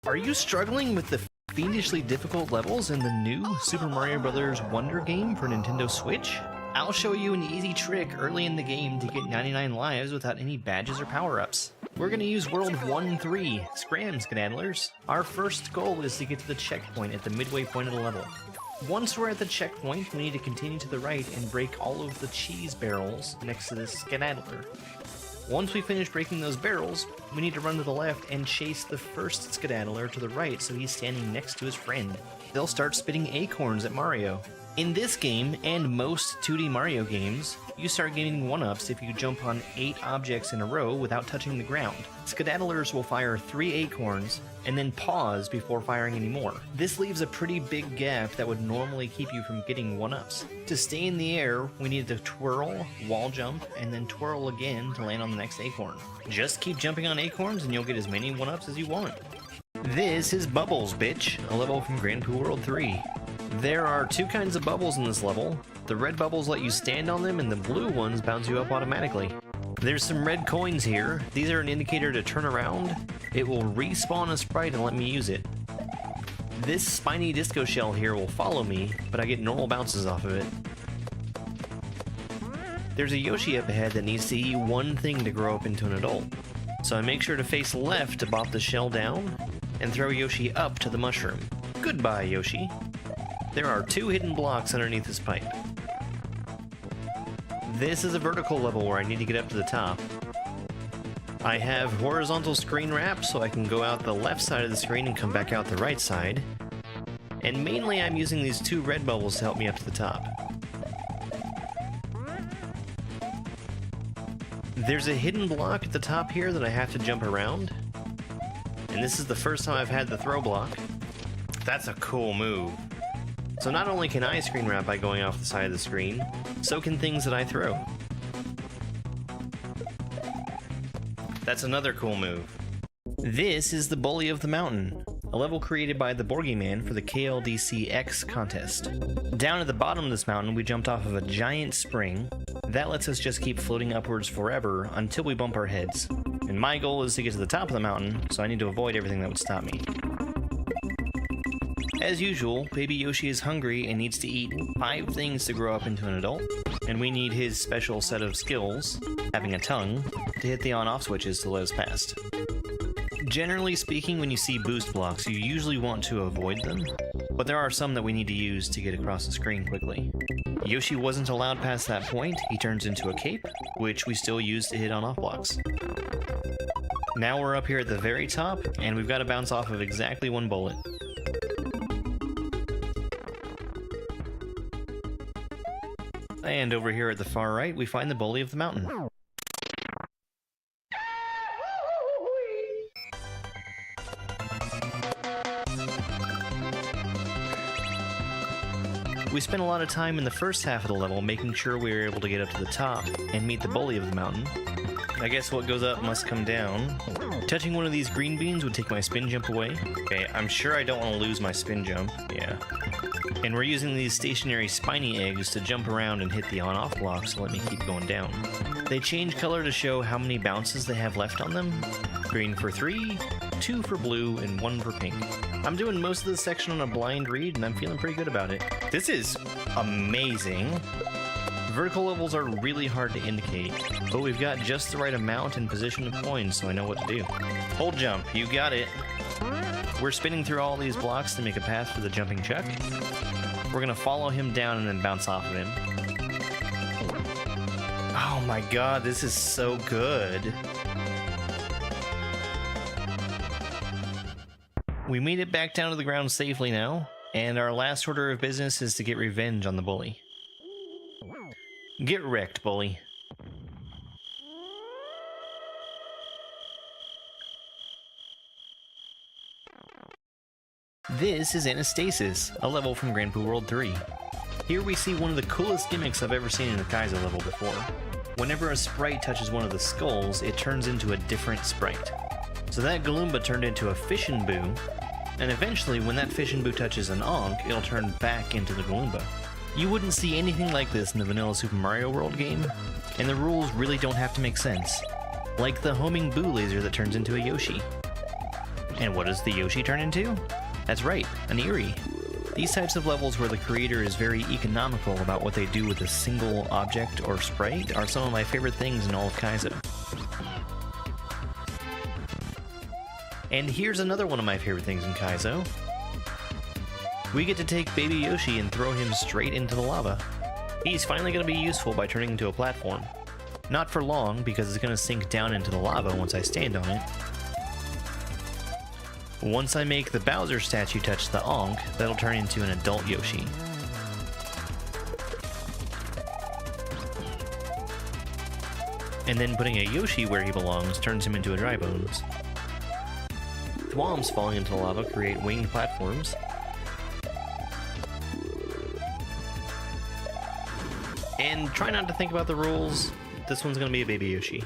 Are you struggling with the fiendishly difficult levels in the new Super Mario Bros. Wonder game for Nintendo Switch? I'll show you an easy trick early in the game to get 99 lives without any badges or power-ups. We're gonna use World 1-3, Scram Skedaddlers. Our first goal is to get to the checkpoint at the midway point of the level. Once we're at the checkpoint, we need to continue to the right and break all of the cheese barrels next to this Skedaddler. Once we finish breaking those barrels, we need to run to the left and chase the first Skedaddler to the right so he's standing next to his friend. They'll start spitting acorns at Mario. In this game, and most 2D Mario games, you start getting 1-ups if you jump on 8 objects in a row without touching the ground. Skedaddlers will fire 3 acorns, and then pause before firing any more. This leaves a pretty big gap that would normally keep you from getting 1-ups. To stay in the air, we need to twirl, wall jump, and then twirl again to land on the next acorn. Just keep jumping on acorns and you'll get as many 1-ups as you want. This is Bubbles, bitch, a level from Grand Poo World 3. There are 2 kinds of bubbles in this level. The red bubbles let you stand on them and the blue ones bounce you up automatically. There's some red coins here. These are an indicator to turn around. It will respawn a sprite and let me use it. This spiny disco shell here will follow me, but I get normal bounces off of it. There's a Yoshi up ahead that needs to eat 1 thing to grow up into an adult. So I make sure to face left to bop the shell down and throw Yoshi up to the mushroom. Goodbye, Yoshi. There are 2 hidden blocks underneath this pipe. This is a vertical level where I need to get up to the top. I have horizontal screen wrap so I can go out the left side of the screen and come back out the right side. And mainly I'm using these 2 red bubbles to help me up to the top. There's a hidden block at the top here that I have to jump around. And this is the first time I've had the throw block. That's a cool move. So not only can I screen wrap by going off the side of the screen, so can things that I throw. That's another cool move. This is the Bully of the Mountain, a level created by the Boogeyman for the KLDC-X contest. Down at the bottom of this mountain, we jumped off of a giant spring. That lets us just keep floating upwards forever until we bump our heads. And my goal is to get to the top of the mountain, so I need to avoid everything that would stop me. As usual, Baby Yoshi is hungry and needs to eat 5 things to grow up into an adult, and we need his special set of skills, having a tongue, to hit the on-off switches to let us past. Generally speaking, when you see boost blocks, you usually want to avoid them, but there are some that we need to use to get across the screen quickly. Yoshi wasn't allowed past that point. He turns into a cape, which we still use to hit on-off blocks. Now we're up here at the very top, and we've got to bounce off of exactly 1 bullet. And over here at the far right, we find the Bully of the Mountain. We spent a lot of time in the first half of the level making sure we were able to get up to the top and meet the Bully of the Mountain. I guess what goes up must come down. Touching one of these green beans would take my spin jump away. Okay, I'm sure I don't want to lose my spin jump. Yeah. And we're using these stationary spiny eggs to jump around and hit the on-off blocks to let me keep going down. They change color to show how many bounces they have left on them. Green for 3, 2 for blue, and 1 for pink. I'm doing most of this section on a blind read, and I'm feeling pretty good about it. This is amazing. Vertical levels are really hard to indicate, but we've got just the right amount and position of coins, so I know what to do. Hold jump, you got it. We're spinning through all these blocks to make a path for the jumping chuck. We're gonna follow him down and then bounce off of him. Oh my god, this is so good. We made it back down to the ground safely now, and our last order of business is to get revenge on the bully. Get wrecked, bully. This is Anastasis, a level from Grand Poo World 3. Here we see one of the coolest gimmicks I've ever seen in a kaizo level before. Whenever a sprite touches one of the skulls, it turns into a different sprite. So that Galoomba turned into a Fish and Boo, and eventually when that Fish and Boo touches an Ankh, it'll turn back into the Galoomba. You wouldn't see anything like this in the vanilla Super Mario World game, and the rules really don't have to make sense. Like the homing Boo laser that turns into a Yoshi. And what does the Yoshi turn into? That's right, an Eerie. These types of levels where the creator is very economical about what they do with a single object or sprite are some of my favorite things in all of Kaizo. And here's another one of my favorite things in Kaizo. We get to take Baby Yoshi and throw him straight into the lava. He's finally going to be useful by turning into a platform. Not for long, because it's going to sink down into the lava once I stand on it. Once I make the Bowser statue touch the Ankh, that'll turn into an adult Yoshi. And then putting a Yoshi where he belongs turns him into a Dry Bones. Thwomps falling into the lava create winged platforms. And try not to think about the rules. This one's gonna be a Baby Yoshi.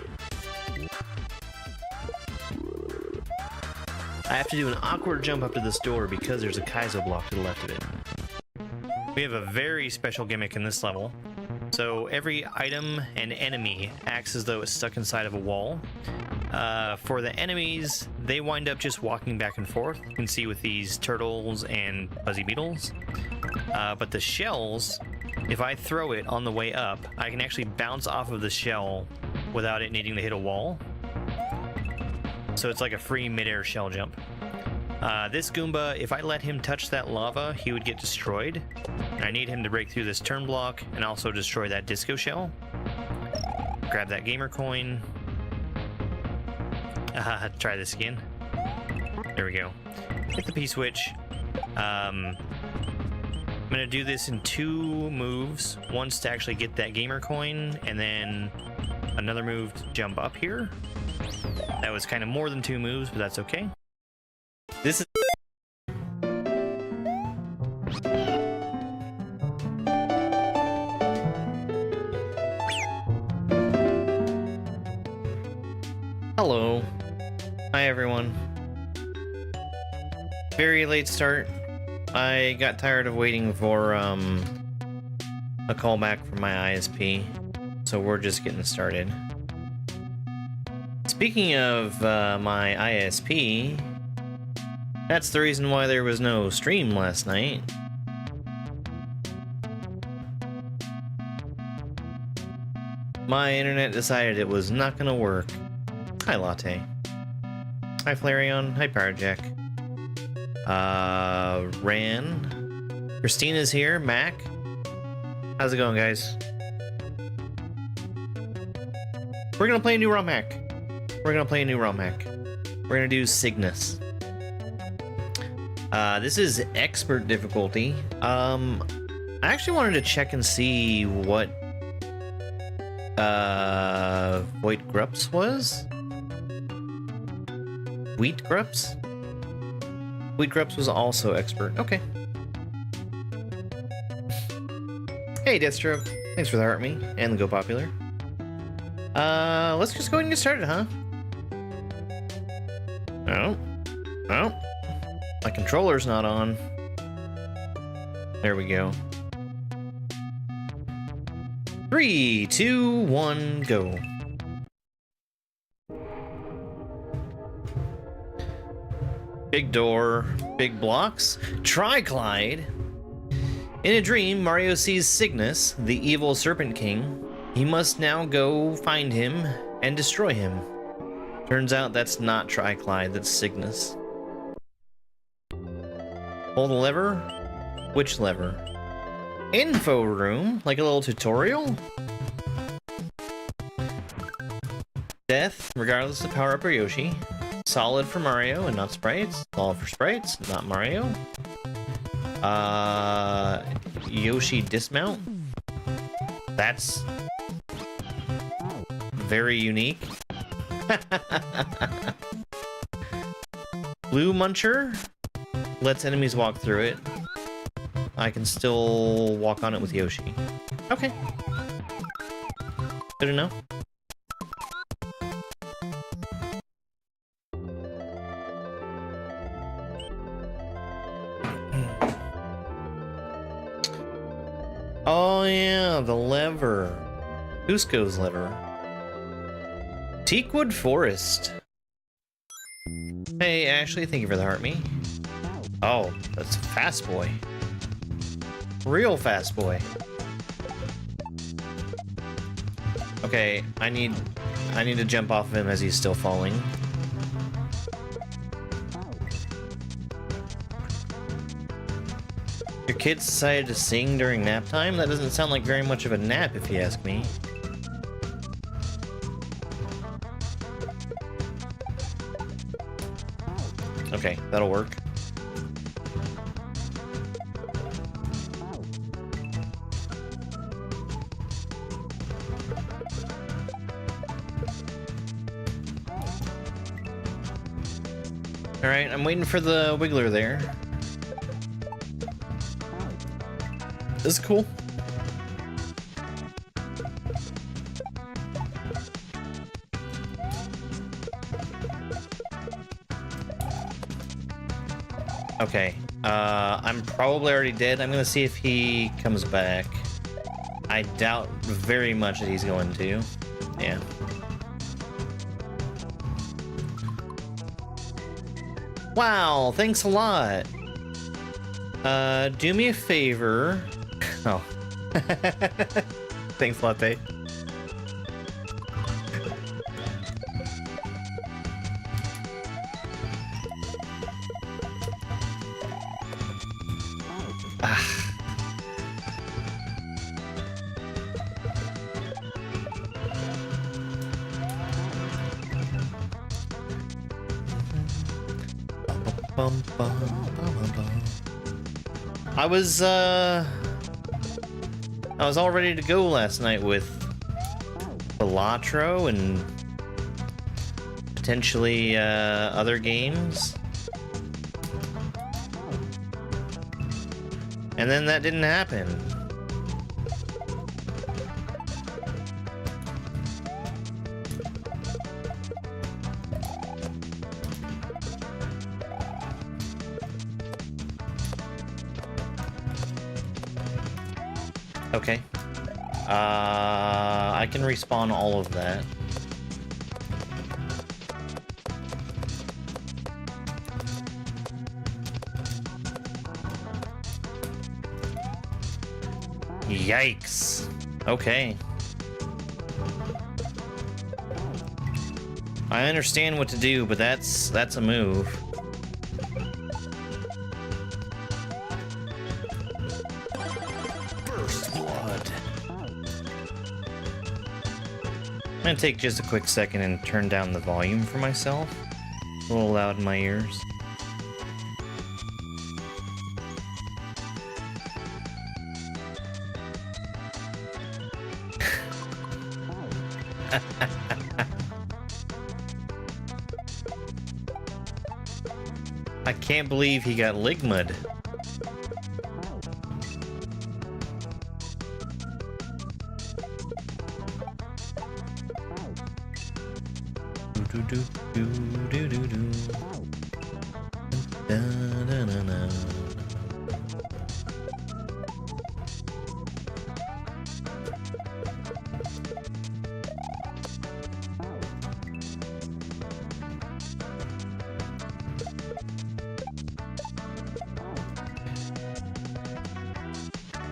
I have to do an awkward jump up to this door because there's a kaizo block to the left of it. We have a very special gimmick in this level. So every item and enemy acts as though it's stuck inside of a wall. For the enemies, they wind up just walking back and forth. You can see with these turtles and fuzzy beetles. But the shells, if I throw it on the way up, I can actually bounce off of the shell without it needing to hit a wall. So it's like a free midair shell jump. This Goomba, if I let him touch that lava, he would get destroyed. And I need him to break through this turn block and also destroy that disco shell. Grab that gamer coin. Try this again. There we go. Hit the P-switch. I'm gonna do this in 2 moves. Once to actually get that gamer coin, and then another move to jump up here. That was kind of more than 2 moves, but that's okay. This is... Hello. Hi, everyone. Very late start. I got tired of waiting for a callback from my ISP, so we're just getting started. Speaking of my ISP, that's the reason why there was no stream last night. My internet decided it was not gonna work. Hi, Latte. Hi, Flareon. Hi, Powerjack. Ran. Christina's here. Mac. How's it going, guys? We're gonna play a new romhack. We're gonna do Cygnus. This is expert difficulty. I actually wanted to check and see what Void Grups was. Wheat Grups? Wheat Grups was also expert. Okay. Hey, Deathstroke. Thanks for the heart me and the Go Popular. Let's just go ahead and get started, huh? No. No. My controller's not on. There we go. 3, 2, 1, go. Big door, big blocks. Tri-Clyde. In a dream, Mario sees Cygnus, the evil Serpent King. He must now go find him and destroy him. Turns out that's not Tri-Clyde, that's Cygnus. Hold the lever? Which lever? Info room? Like a little tutorial? Death, regardless of power up or Yoshi. Solid for Mario and not sprites. Solid for sprites, not Mario. Yoshi dismount. That's very unique. Blue Muncher lets enemies walk through it. I can still walk on it with Yoshi. Okay. Good to know. Oh yeah, the lever. Cusco's lever. Teakwood Forest. Hey, Hey, Ashley, thank you for the heart me. Oh, that's a fast boy. Real fast boy. Okay, I need to jump off of him as he's still falling. Your kids decided to sing during nap time? That doesn't sound like very much of a nap, if you ask me. Okay, that'll work. Alright, I'm waiting for the wiggler there. This is cool. Okay, I'm probably already dead. I'm gonna see if he comes back. I doubt very much that he's going to. Yeah. Wow, thanks a lot. Do me a favor. Oh. Thanks, Latte. I was all ready to go last night with Balatro and potentially other games. And then that didn't happen. Okay. I can respawn all of that. Yikes. Okay. I understand what to do, but that's a move. I'm gonna take just a quick second and turn down the volume for myself. A little loud in my ears. I can't believe he got Ligmud.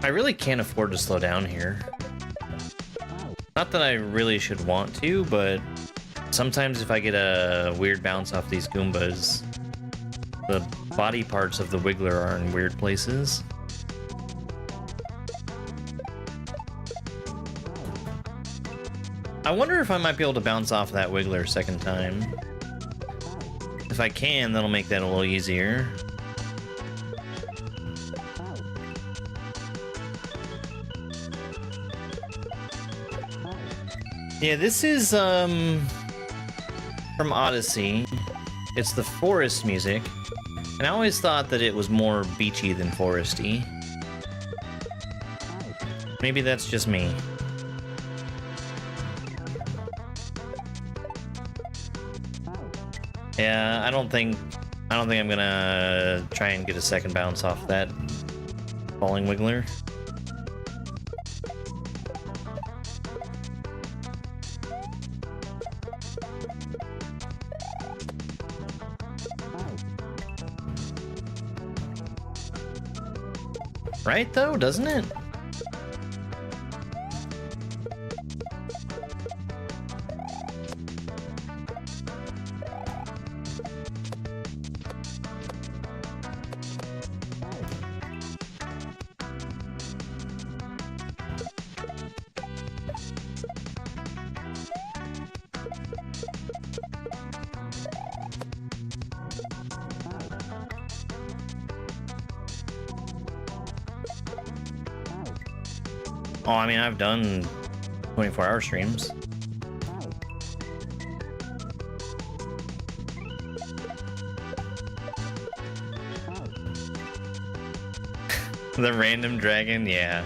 I really can't afford to slow down here. Not that I really should want to, but sometimes if I get a weird bounce off these Goombas, the body parts of the Wiggler are in weird places. I wonder if I might be able to bounce off that Wiggler a second time. If I can, that'll make that a little easier. Yeah, this is, from Odyssey. It's the forest music, and I always thought that it was more beachy than foresty. Maybe that's just me. Yeah, I don't think I'm gonna try and get a second bounce off that falling Wiggler. Right, though, doesn't it? Oh, I mean, I've done 24-hour streams. The random dragon, yeah.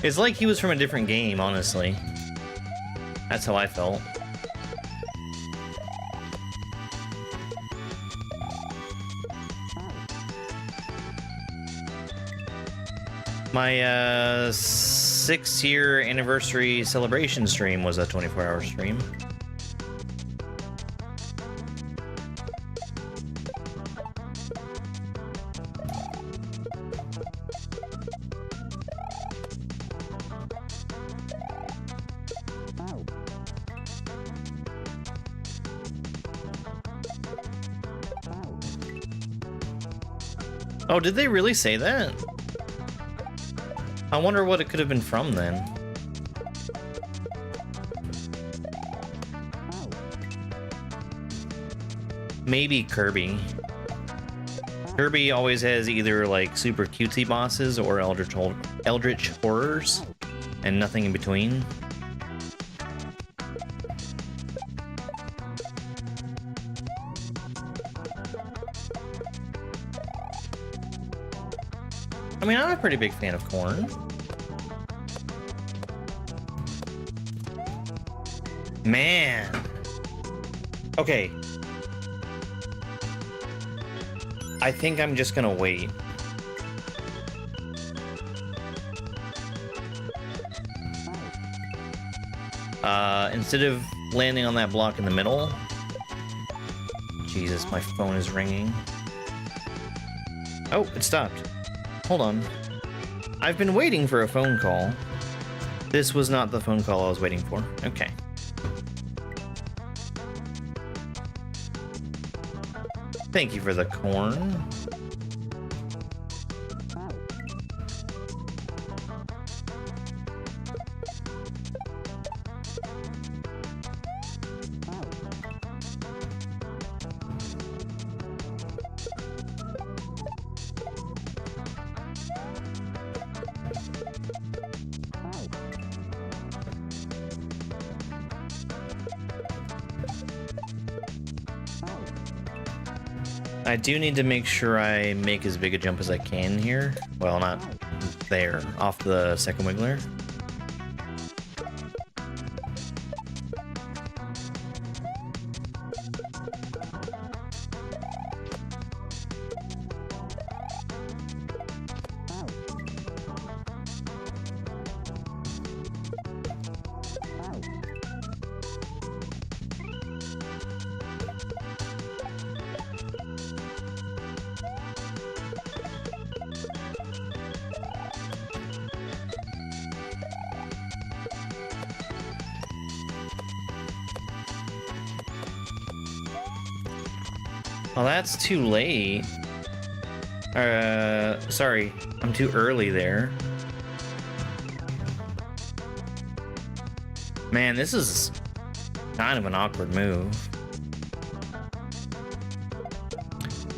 It's like he was from a different game, honestly. That's how I felt. My 6-year anniversary celebration stream was a 24-hour stream. Oh, did they really say that? I wonder what it could have been from then. Maybe Kirby. Kirby always has either like super cutesy bosses or eldritch horrors, and nothing in between. I mean, I'm a pretty big fan of corn. Man. Okay. I think I'm just gonna wait. Instead of landing on that block in the middle. Jesus, my phone is ringing. Oh, it stopped. Hold on. I've been waiting for a phone call. This was not the phone call I was waiting for. Okay. Thank you for the corn. I do need to make sure I make as big a jump as I can here. Well, not there, off the second wiggler. Well, that's too late. Sorry, I'm too early there. Man, this is kind of an awkward move.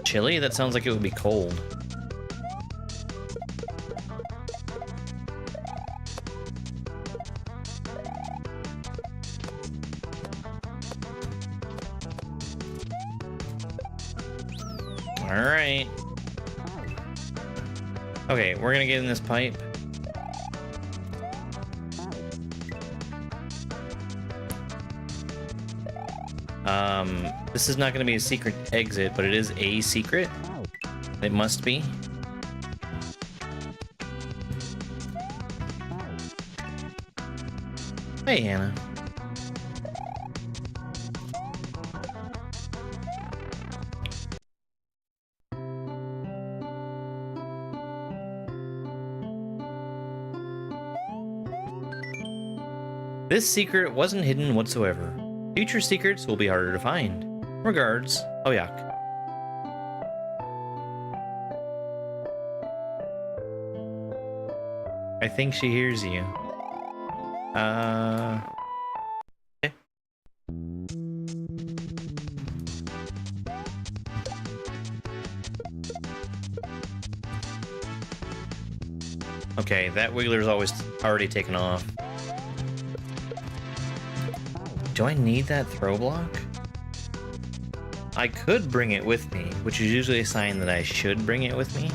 Chilly? That sounds like it would be cold. Alright. Okay, we're gonna get in this pipe. This is not gonna be a secret exit, but it is a secret. It must be. Hey, Hannah. This secret wasn't hidden whatsoever. Future secrets will be harder to find. Regards, Oyok. I think she hears you. Okay. Okay, that Wiggler's already taken off. Do I need that throw block? I could bring it with me, which is usually a sign that I should bring it with me.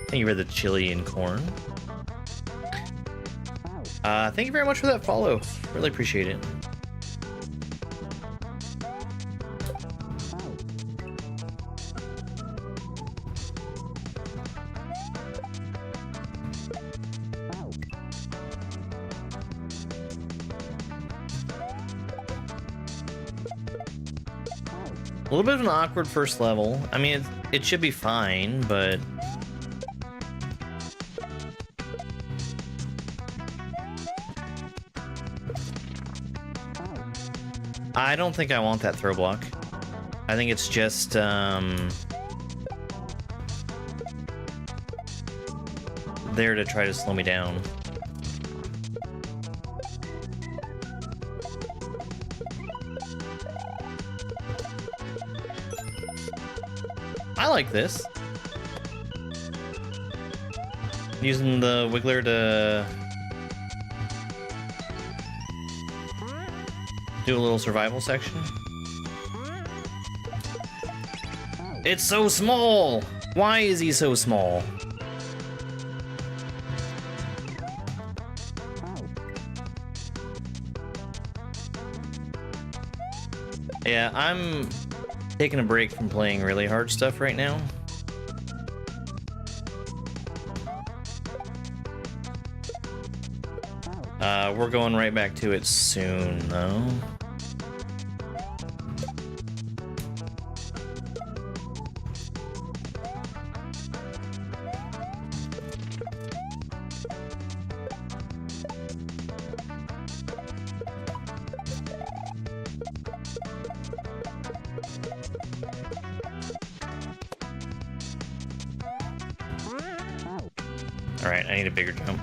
Thank you for the chili and corn. Thank you very much for that follow. Really appreciate it. A little bit of an awkward first level. I mean, it should be fine, but... I don't think I want that throw block. I think it's just, there to try to slow me down. I like this. Using the Wiggler to do a little survival section. It's so small! Why is he so small? Yeah, I'm taking a break from playing really hard stuff right now. We're going right back to it soon, though. Alright, I need a bigger jump.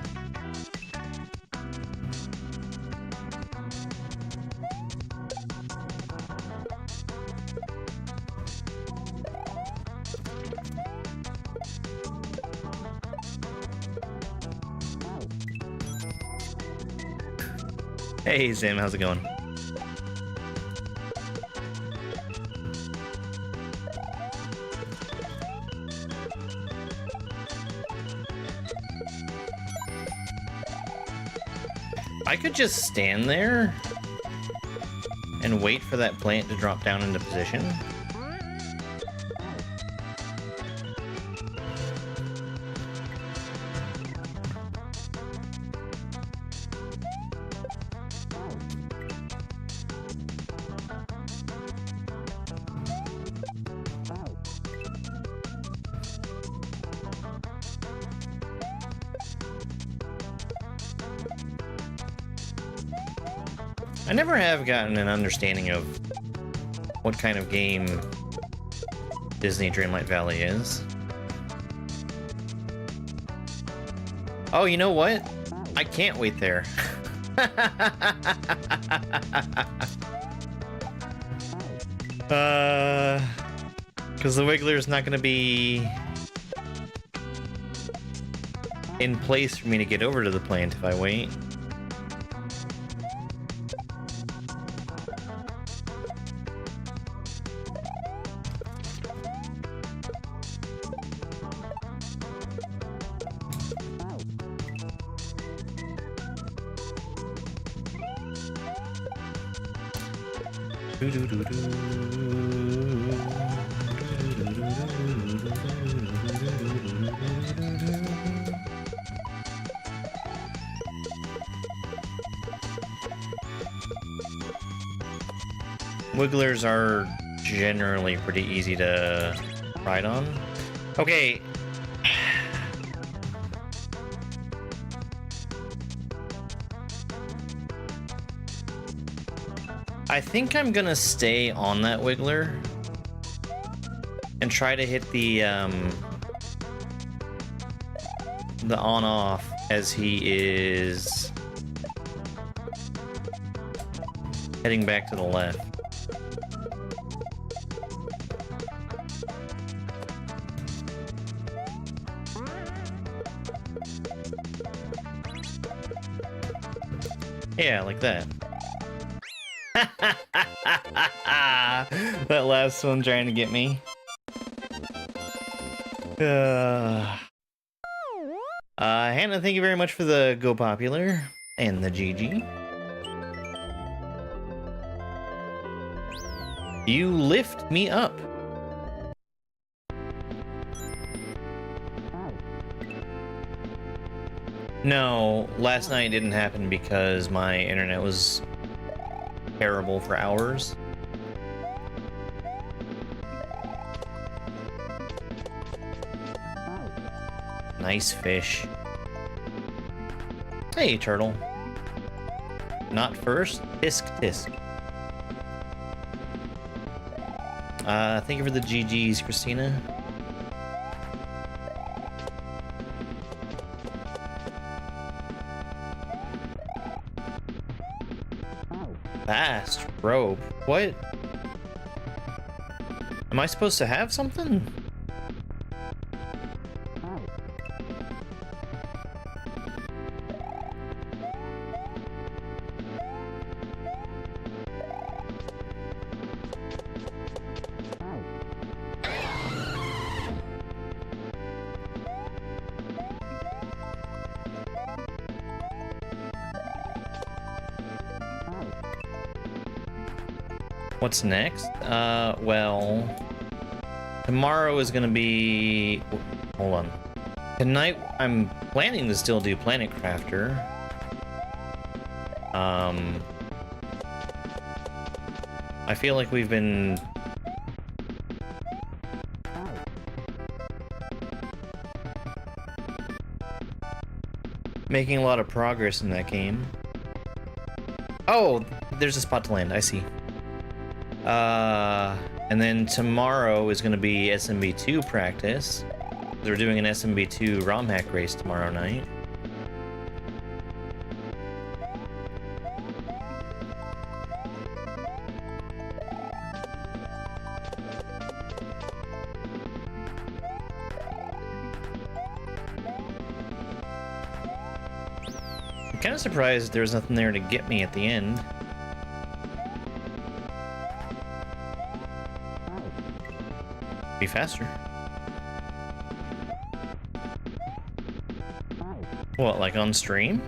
Hey Zim, how's it going? I could just stand there and wait for that plant to drop down into position. I never have gotten an understanding of what kind of game Disney Dreamlight Valley is. Oh, you know what? I can't wait there. Because the Wiggler's not going to be in place for me to get over to the plant if I wait. Wigglers are generally pretty easy to ride on. Okay. I think I'm gonna stay on that Wiggler and try to hit the on-off as he is heading back to the left. Yeah, like that. That last one trying to get me. Hannah, thank you very much for the Go Popular and the GG. You lift me up. No, last night didn't happen because my internet was terrible for hours. Nice fish. Hey, turtle. Not first. Tisk tisk. Thank you for the GGs, Christina. Fast rope. What? Am I supposed to have something? What's next? Well, tomorrow is gonna be... Hold on. Tonight, I'm planning to still do Planet Crafter. I feel like we've been... making a lot of progress in that game. Oh, there's a spot to land, I see. And then tomorrow is going to be SMB2 practice. They're doing an SMB2 romhack race tomorrow night. I'm kind of surprised there was nothing there to get me at the end. Be faster. What, like on stream?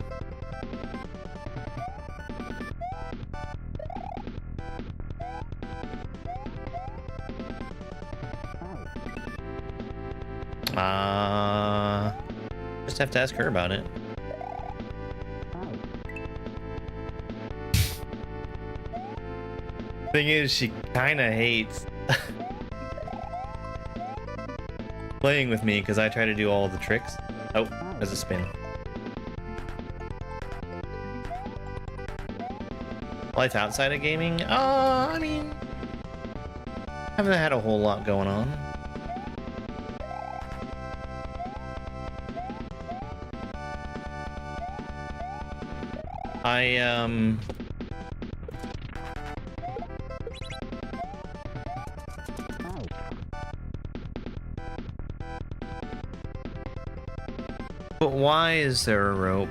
Just have to ask her about it. Thing is, she kind of hates playing with me because I try to do all the tricks. Oh, there's a spin. Life outside of gaming? I mean, haven't had a whole lot going on. But why is there a rope?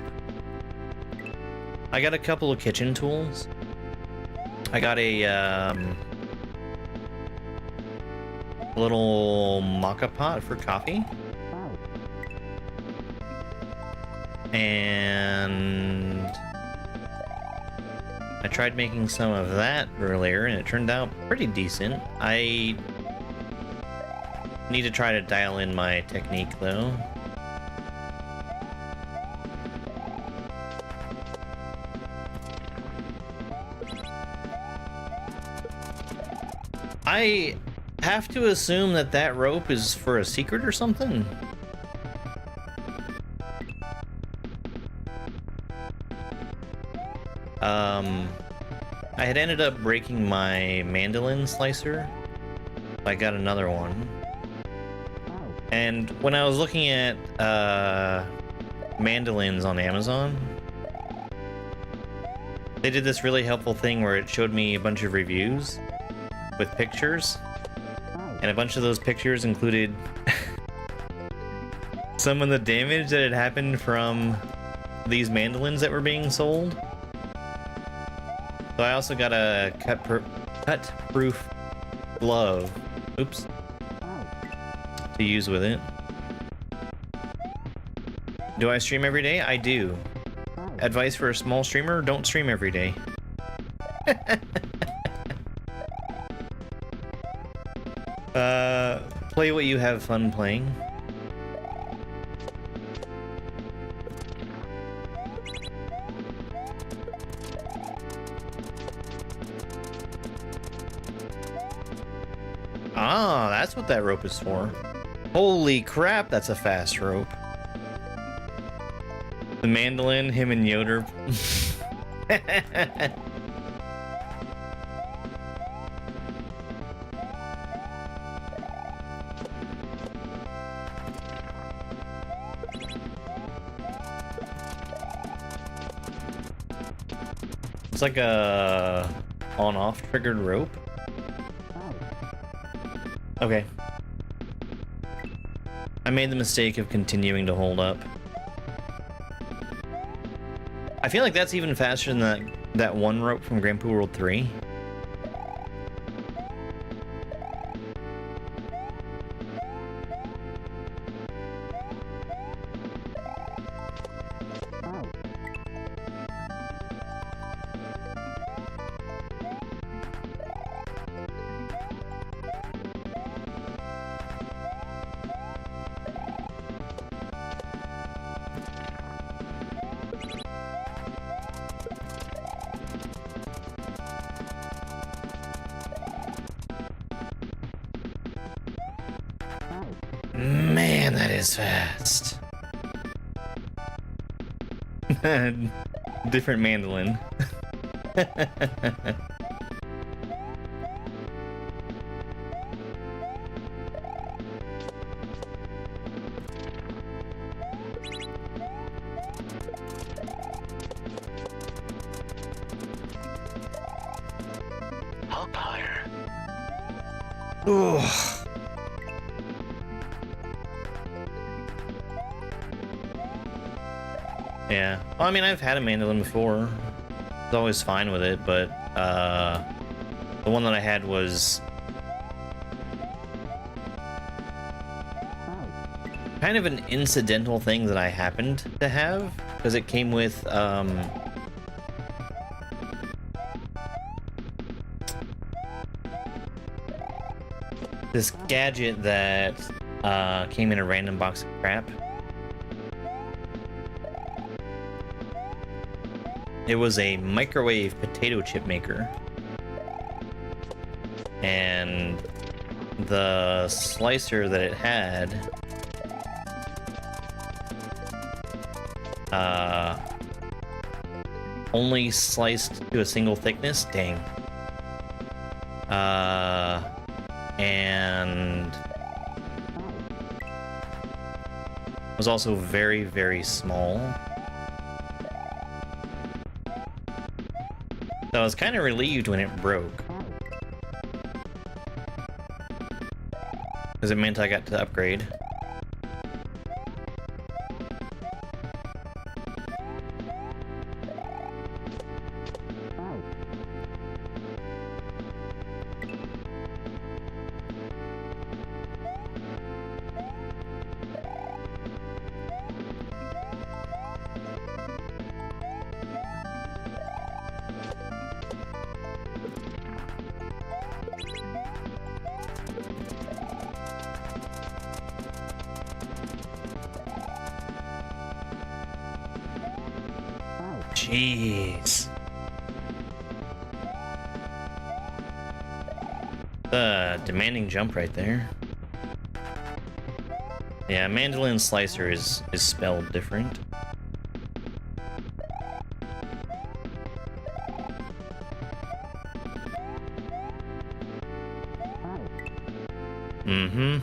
I got a couple of kitchen tools. I got a little maca pot for coffee. And I tried making some of that earlier and it turned out pretty decent. I need to try to dial in my technique though. I have to assume that that rope is for a secret or something. I had ended up breaking my mandolin slicer. I got another one. And when I was looking at mandolins on Amazon, they did this really helpful thing where it showed me a bunch of reviews with pictures. And a bunch of those pictures included some of the damage that had happened from these mandolins that were being sold. So I also got a cut-proof glove, oops, to use with it. Do I stream every day? I do. Advice for a small streamer, don't stream every day. Play what you have fun playing. Ah, that's what that rope is for. Holy crap, that's a fast rope. The mandolin, him and Yoder. It's like a on-off triggered rope. Okay. I made the mistake of continuing to hold up. I feel like that's even faster than that one rope from Grand Poo World 3. Man, that is fast. Different mandolin. Up higher. Ooh. Yeah. Well, I mean, I've had a mandolin before. I was always fine with it, but the one that I had was kind of an incidental thing that I happened to have, because it came with this gadget that came in a random box of crap. It was a microwave potato chip maker. And the slicer that it had only sliced to a single thickness. Dang. And was also very, very small. So I was kind of relieved when it broke, because it meant I got to upgrade. Jeez. The demanding jump right there. Yeah, mandolin slicer is spelled different. Mm-hmm.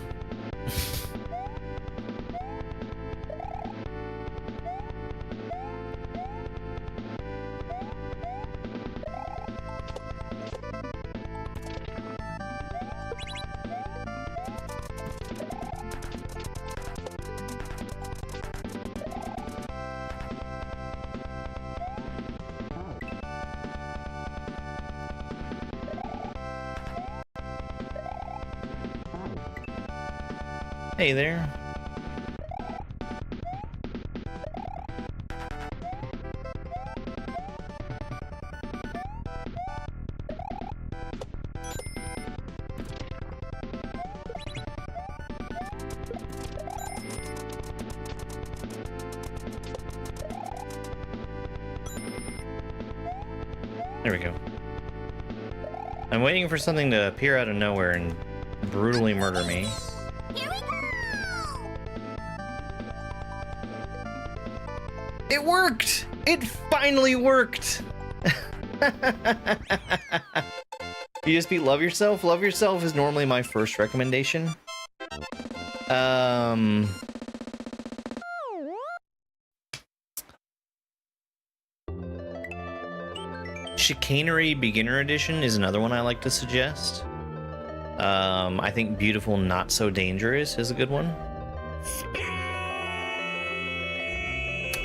Hey there. There we go. I'm waiting for something to appear out of nowhere and brutally murder me. Here we go! It worked! It finally worked! You just beat Love Yourself? Love Yourself is normally my first recommendation. Chicanery Beginner Edition is another one I like to suggest. I think Beautiful Not So Dangerous is a good one.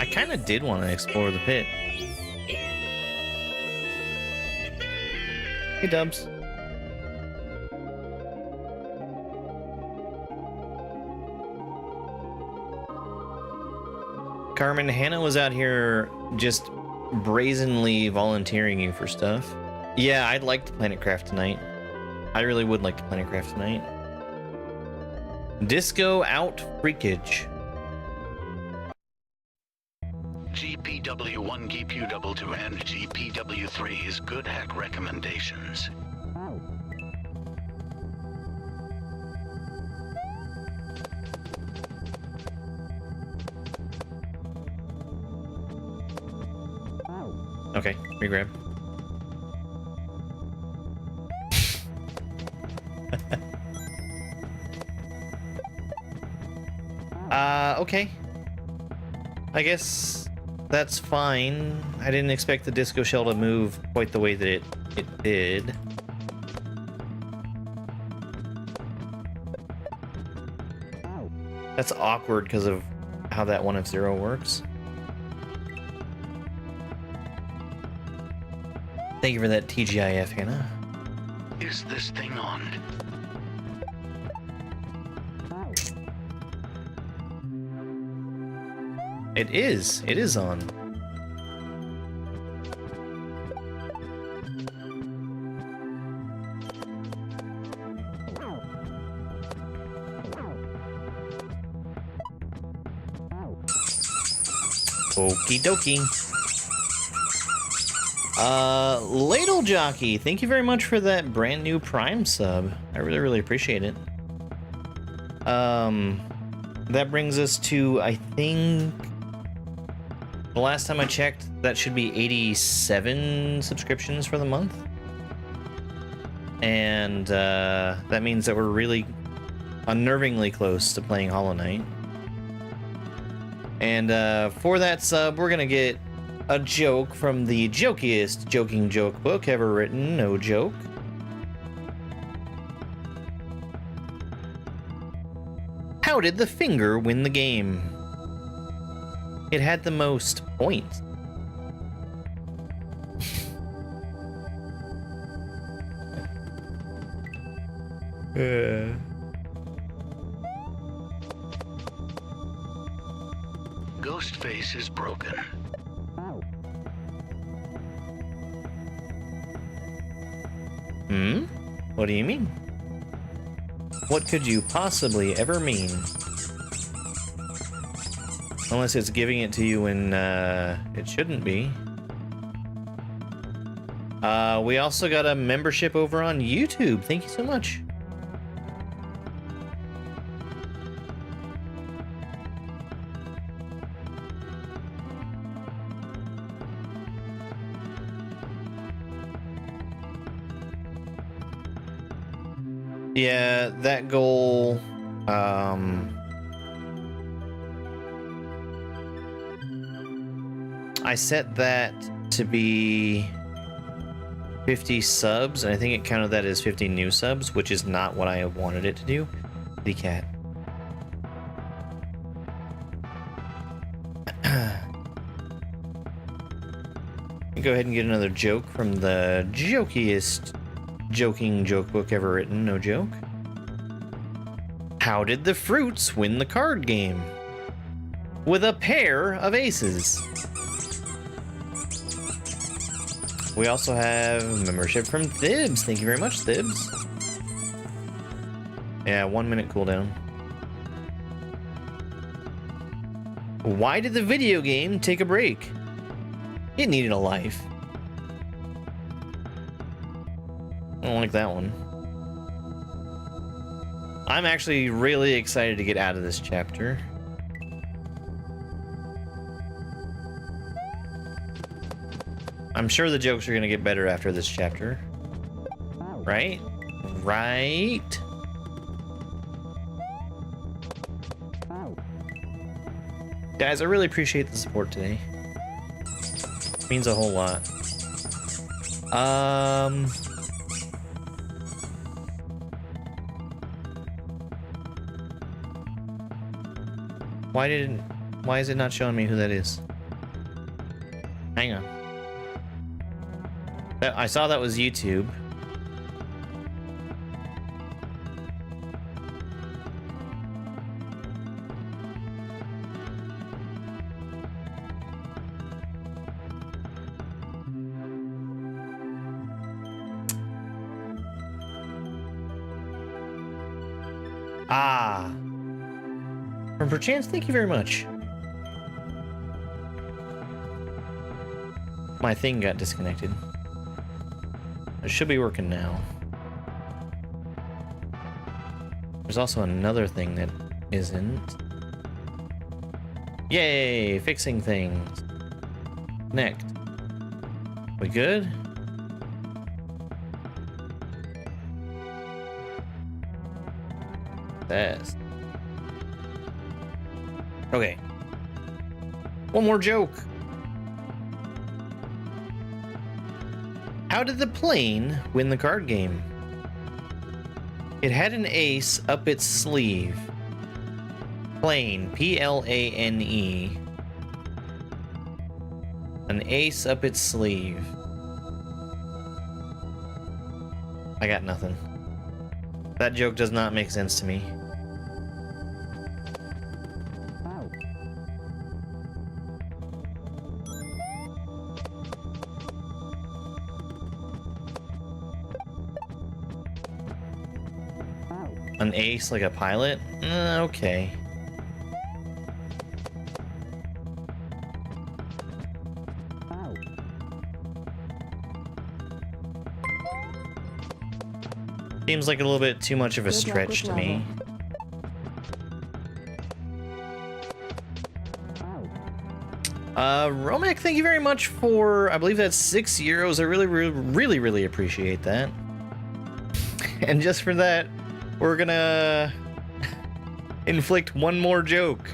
I kind of did want to explore the pit. Hey, Dubs. Carmen, Hannah was out here just brazenly volunteering you for stuff. Yeah, I'd like to Planet Craft tonight. I really would like to Planet Craft tonight. Disco Out Freakage. GPW1, GPW2, and GPW3 is good hack recommendations. Okay, regrab. Okay. I guess that's fine. I didn't expect the disco shell to move quite the way that it did. That's awkward because of how that 1 of 0 works. Thank you for that TGIF, Hannah. Is this thing on? It is. It is on. Okie dokie. Ladle Jockey, thank you very much for that brand new Prime sub. I really, really appreciate it. That brings us to, I think, the last time I checked, that should be 87 subscriptions for the month. And that means that we're really unnervingly close to playing Hollow Knight. And for that sub, we're gonna get a joke from the jokiest joking joke book ever written, No Joke. How did the finger win the game? It had the most points. Ghostface is broken. Hmm? What do you mean? What could you possibly ever mean? Unless it's giving it to you when it shouldn't be. We also got a membership over on YouTube. Thank you so much. Yeah, that goal, I set that to be 50 subs, and I think it counted that as 50 new subs, which is not what I wanted it to do. The cat. Go ahead and get another joke from the jokiest joking joke book ever written, no joke. How did the fruits win the card game? With a pair of aces. We also have membership from Thibs. Thank you very much, Thibs. Yeah, 1 minute cooldown. Why did the video game take a break? It needed a life. I don't like that one. I'm actually really excited to get out of this chapter. I'm sure the jokes are gonna get better after this chapter. Right? Right? Guys, I really appreciate the support today. It means a whole lot. Why is it not showing me who that is? Hang on. I saw that was YouTube. Ah. From Perchance, thank you very much. My thing got disconnected. It should be working now. There's also another thing that isn't. Yay! Fixing things. Connect. We good? Best. Okay. One more joke. How did the plane win the card game? It had an ace up its sleeve. Plane, P-L-A-N-E. An ace up its sleeve. I got nothing. That joke does not make sense to me. An ace like a pilot? Okay. Seems like a little bit too much of a stretch to me. Romhack, thank you very much for, I believe that's €6. I really appreciate that. And just for that, we're gonna inflict one more joke.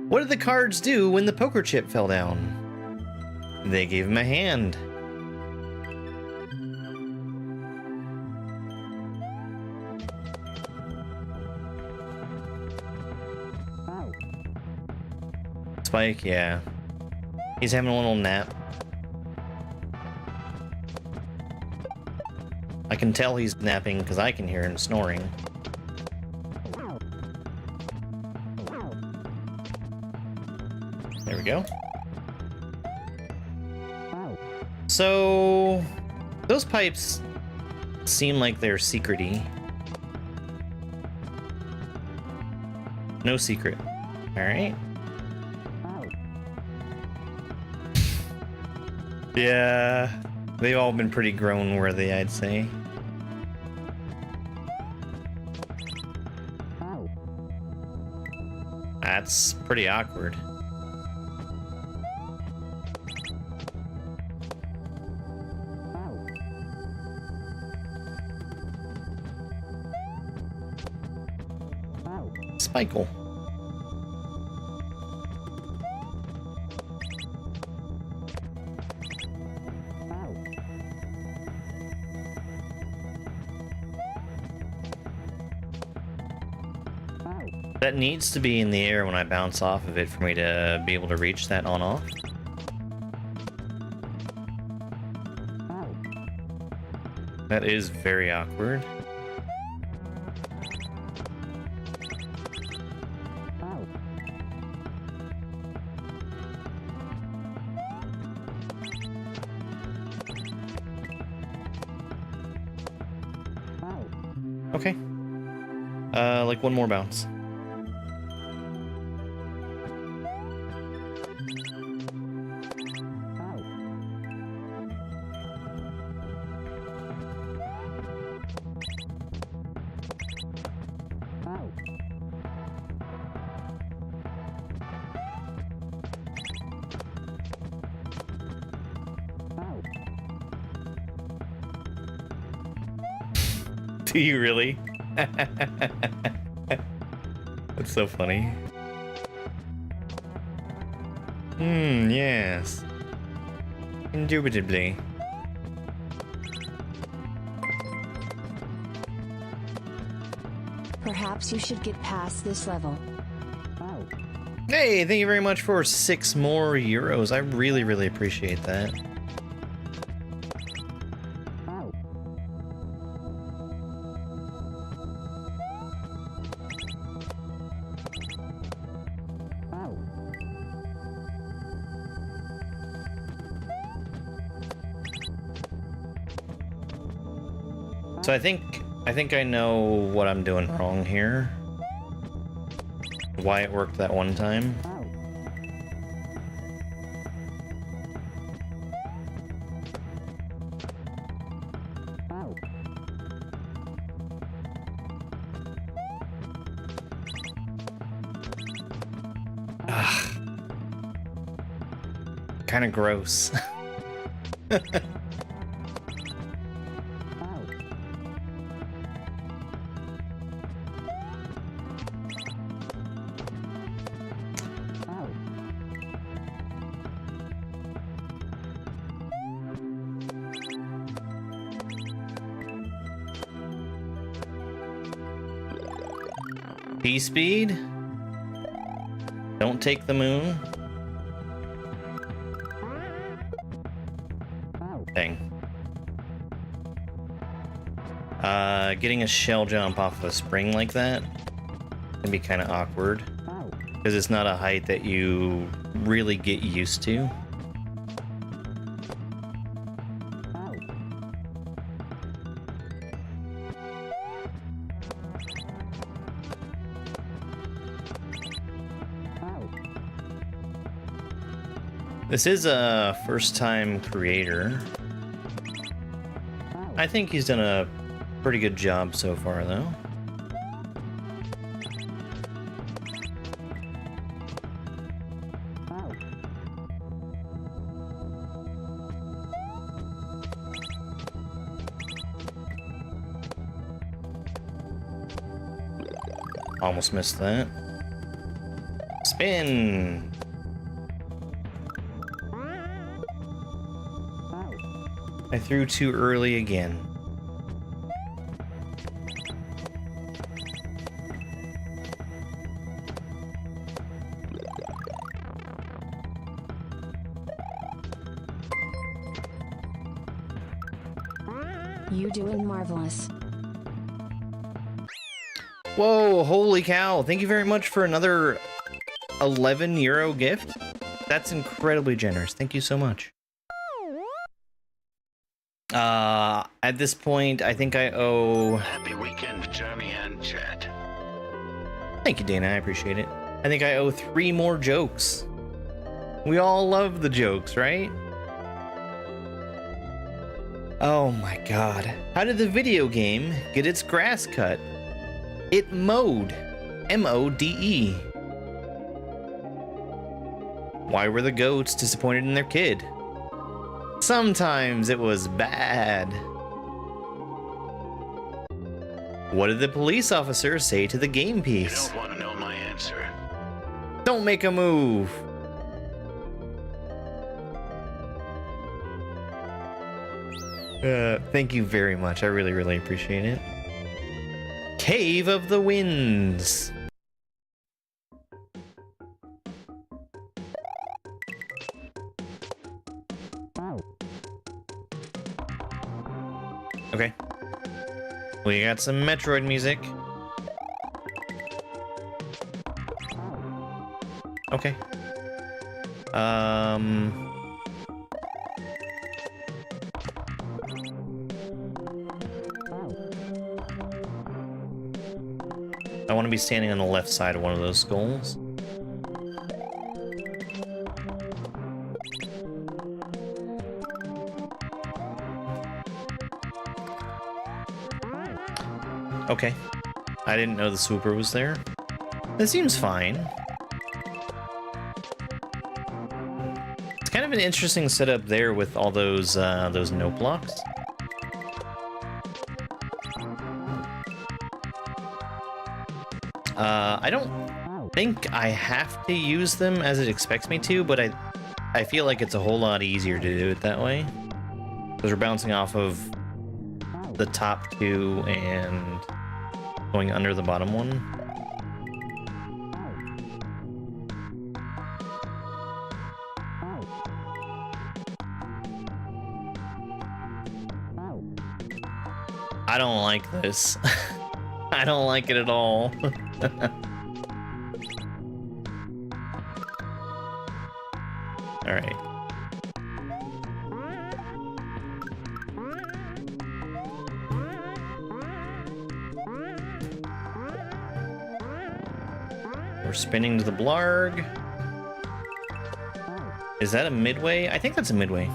What did the cards do when the poker chip fell down? They gave him a hand. Spike, yeah. He's having a little nap. I can tell he's napping because I can hear him snoring. There we go. So, those pipes seem like they're secret-y. No secret. Alright. Yeah, they've all been pretty grown-worthy, I'd say. That's pretty awkward. Spikle. That needs to be in the air when I bounce off of it for me to be able to reach that on-off. That is very awkward. Okay. Like one more bounce. Do you really? That's so funny. Yes. Indubitably. Perhaps you should get past this level. Hey, thank you very much for 6 more euros. I really, really appreciate that. So I think I know what I'm doing wrong here. Why it worked that one time. Kind of gross. P-speed? Don't take the moon? Dang. Getting a shell jump off of a spring like that can be kind of awkward, because it's not a height that you really get used to. This is a first-time creator. I think he's done a pretty good job so far, though. Almost missed that. Spin! I threw too early again. You doing marvelous. Whoa, holy cow. Thank you very much for another 11 euro gift. That's incredibly generous. Thank you so much. At this point, I think I owe... Happy weekend, Jeremy and chat. Thank you, Dana. I appreciate it. I think I owe 3 more jokes. We all love the jokes, right? Oh my god. How did the video game get its grass cut? It mowed. M-O-D-E. Why were the goats disappointed in their kid? Sometimes it was bad. What did the police officer say to the game You piece? don't want to know Don't make a move. Thank you very much. I really, really appreciate it. Cave of the Winds. Okay. We got some Metroid music. Okay. I want to be standing on the left side of one of those skulls. Okay. I didn't know the swooper was there. That seems fine. It's kind of an interesting setup there with all those note blocks. I don't think I have to use them as it expects me to, but I feel like it's a whole lot easier to do it that way. Because we're bouncing off of the top two and going under the bottom one. I don't like this. I don't like it at all. All right. We're spinning to the blarg. Is that a midway? I think that's a midway.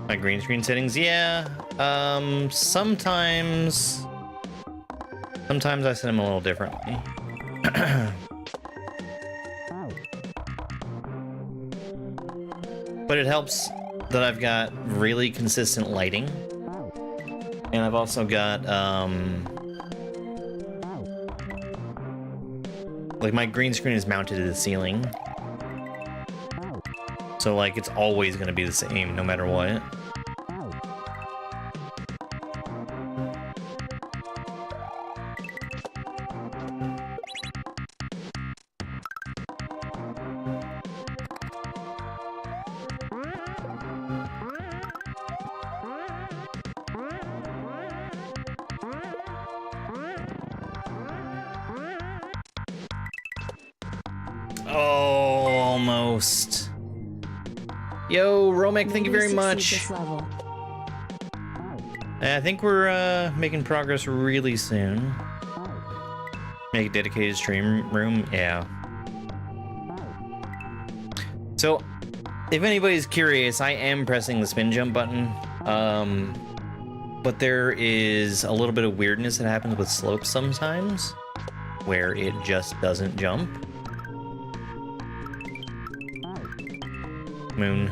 My green screen settings, yeah. Sometimes I set them a little differently. But it helps that I've got really consistent lighting. And I've also got, like my green screen is mounted to the ceiling. So like it's always gonna be the same no matter what. Oh, almost. Yo, Romhack, thank you very much. I think we're making progress really soon. Make a dedicated stream room, yeah. So, if anybody's curious, I am pressing the spin jump button. But there is a little bit of weirdness that happens with slopes sometimes, where it just doesn't jump. Moon.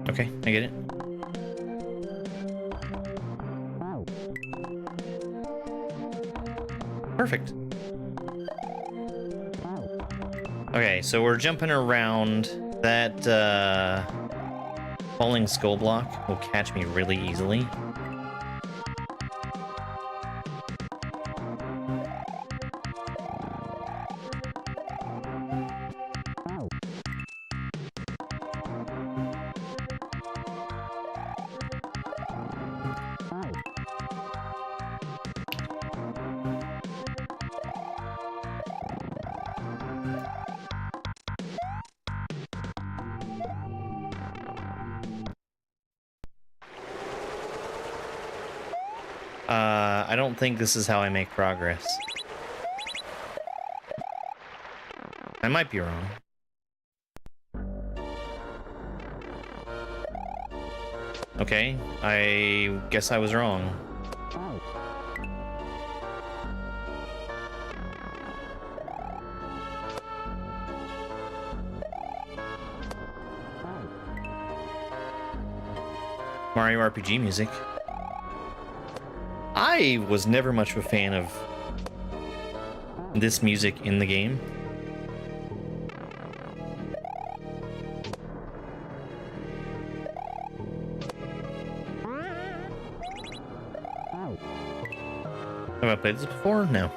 Okay, I get it. Perfect. Okay, so we're jumping around. That falling skull block will catch me really easily. I don't think this is how I make progress. I might be wrong. Okay, I guess I was wrong. Mario RPG music. I was never much of a fan of this music in the game. Have I played this before? No.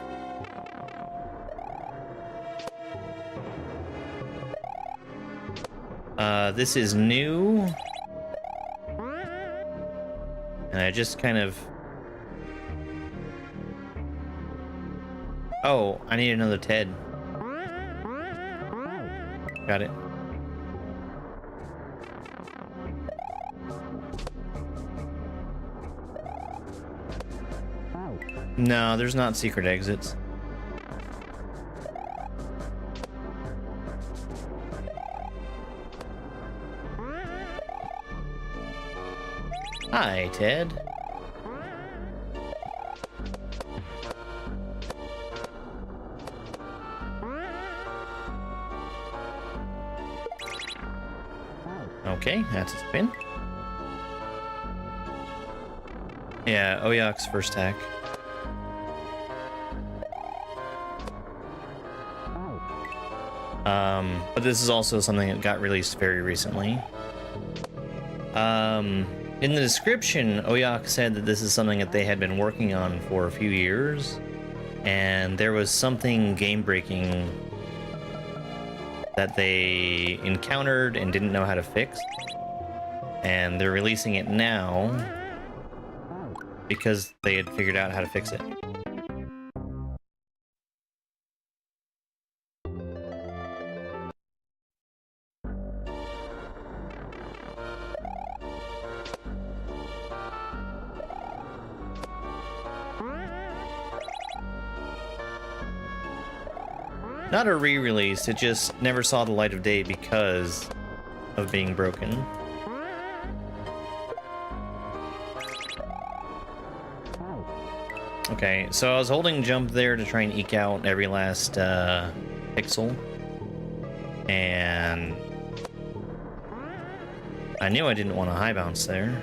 This is new. And I just kind of... Oh, I need another Ted. Got it. No, there's not secret exits. Hi, Ted. Okay, that's a spin. Yeah, Oyok's first attack. But this is also something that got released very recently. In the description, Oyok said that this is something that they had been working on for a few years, and there was something game-breaking that they encountered and didn't know how to fix, and they're releasing it now because they had figured out how to fix it. Not a re-release, it just never saw the light of day because of being broken. Okay, so I was holding jump there to try and eke out every last pixel. And I knew I didn't want a high bounce there.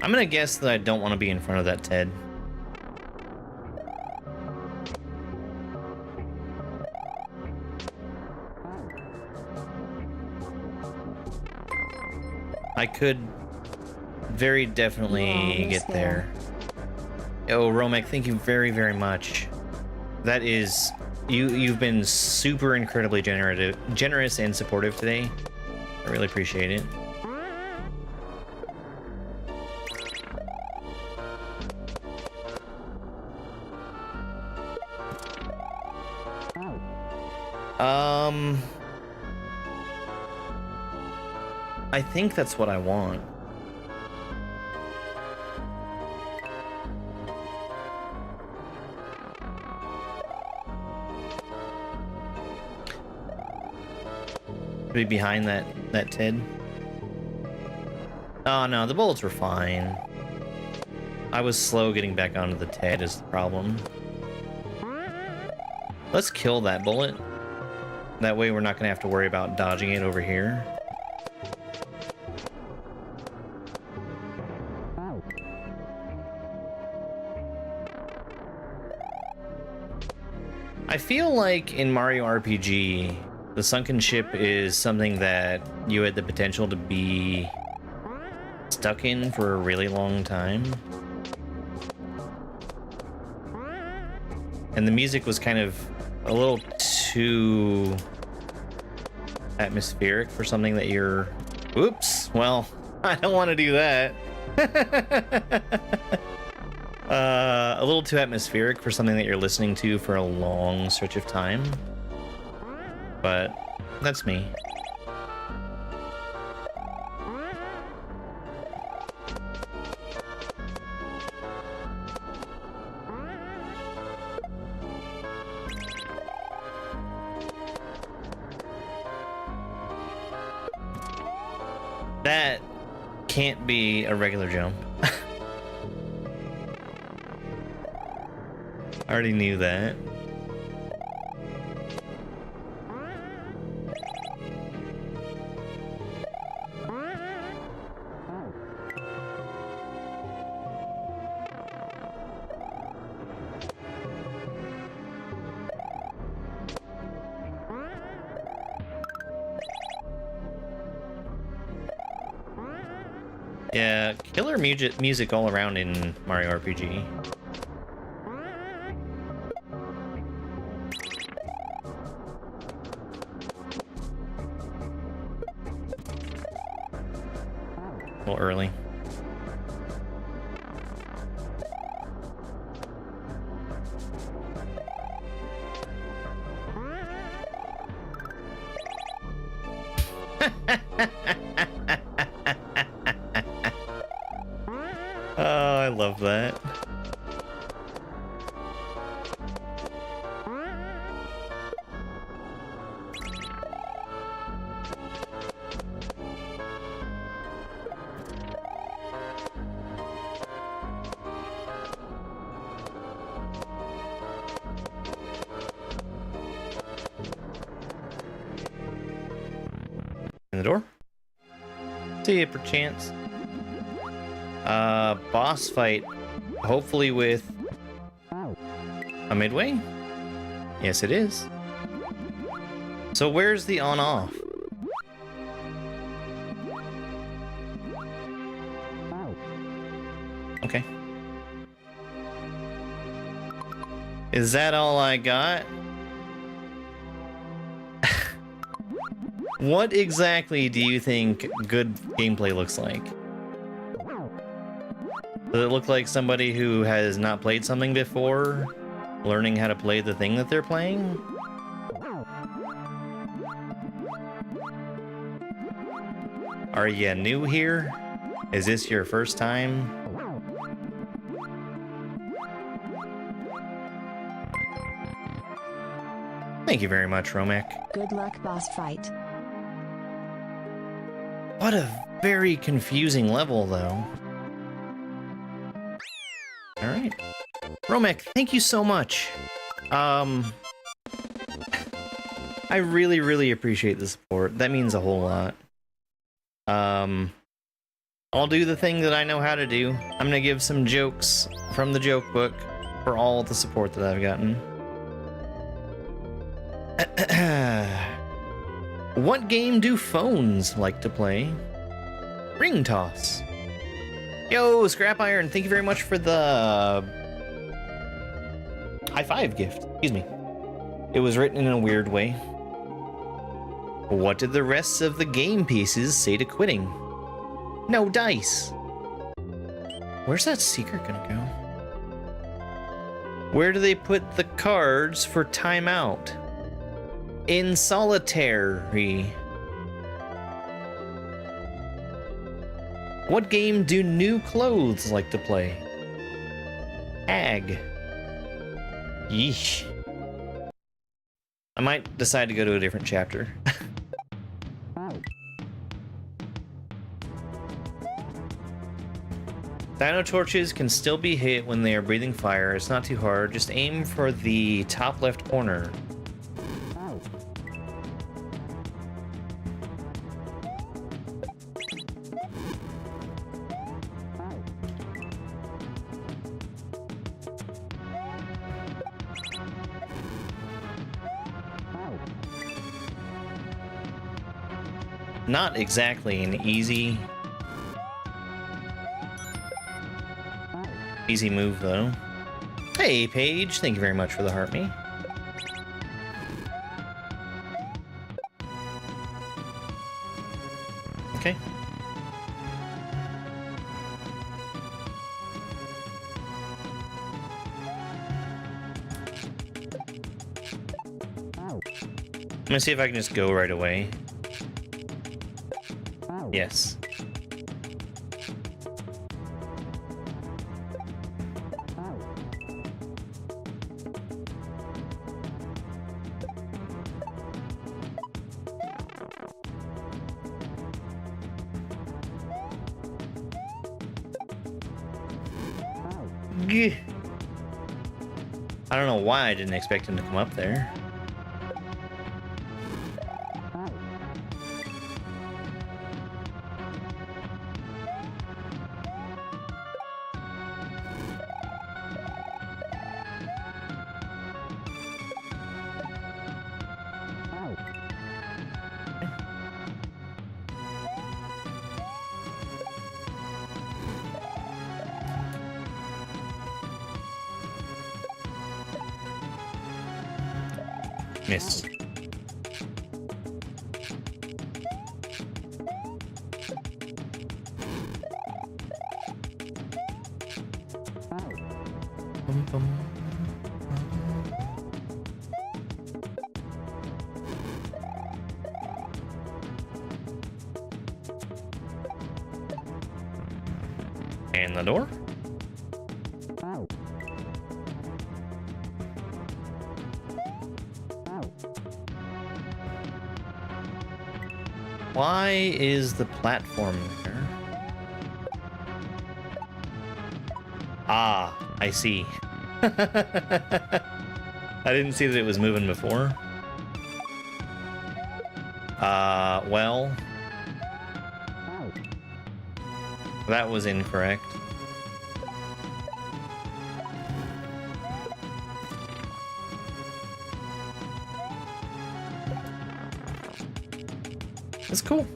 I'm gonna guess that I don't want to be in front of that Ted. I could very definitely get there. Oh, Romhack, thank you very, very much. That is... You've been super incredibly generous and supportive today. I really appreciate it. I think that's what I want. Be behind that Ted. Oh no, the bullets were fine. I was slow getting back onto the Ted is the problem. Let's kill that bullet. That way we're not gonna have to worry about dodging it over here. I feel like in Mario RPG, the sunken ship is something that you had the potential to be stuck in for a really long time. And the music was kind of a little too atmospheric for something that you're... Oops, well, I don't want to do that. A little too atmospheric for something that you're listening to for a long stretch of time. But that's me. That can't be a regular jump. I already knew that. Yeah, killer music all around in Mario RPG. A little early. Oh, I love that. In the door? See it perchance. Boss fight, hopefully with a midway? Yes, it is. So where's the on-off? Okay. Is that all I got? What exactly do you think good gameplay looks like? Does it look like somebody who has not played something before, learning how to play the thing that they're playing? Are you new here? Is this your first time? Thank you very much, Romhack. Good luck, boss fight. What a very confusing level, though. Alright. Romhack, thank you so much. I really, really appreciate the support. That means a whole lot. I'll do the thing that I know how to do. I'm gonna give some jokes from the joke book for all the support that I've gotten. What game do phones like to play? Ring toss. Yo, Scrap Iron, thank you very much for the high five gift. Excuse me. It was written in a weird way. What did the rest of the game pieces say to quitting? No dice. Where's that secret gonna go? Where do they put the cards for timeout? In solitary. What game do new clothes like to play? Ag. Yeesh. I might decide to go to a different chapter. Dino torches can still be hit when they are breathing fire. It's not too hard. Just aim for the top left corner. Not exactly an easy move, though. Hey, Paige, thank you very much for the heart me. Okay. I'm gonna see if I can just go right away. Yes. Gah. I don't know why I didn't expect him to come up there. Missed. Bum, bum. And the door. Why is the platform there? Ah, I see. I didn't see that it was moving before. Well, that was incorrect. That's cool.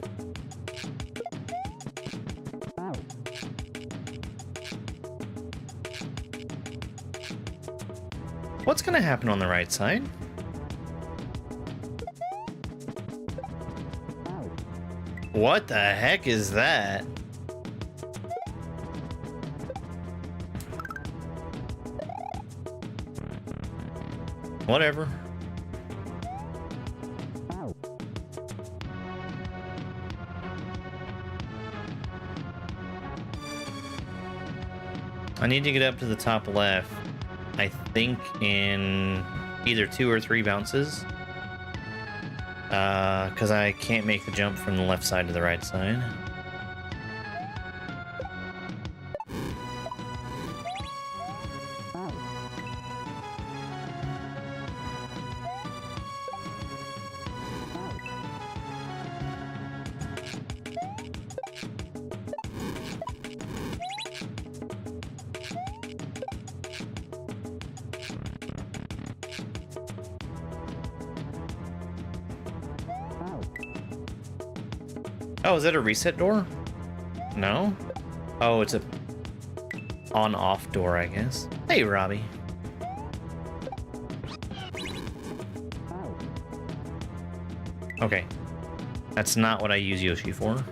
What's gonna happen on the right side? What the heck is that? Whatever. I need to get up to the top left, I think in either 2 or 3 bounces. Because I can't make the jump from the left side to the right side. Oh, is that a reset door? No? Oh, it's a on-off door, I guess. Hey, Robbie. Okay. That's not what I use Yoshi for.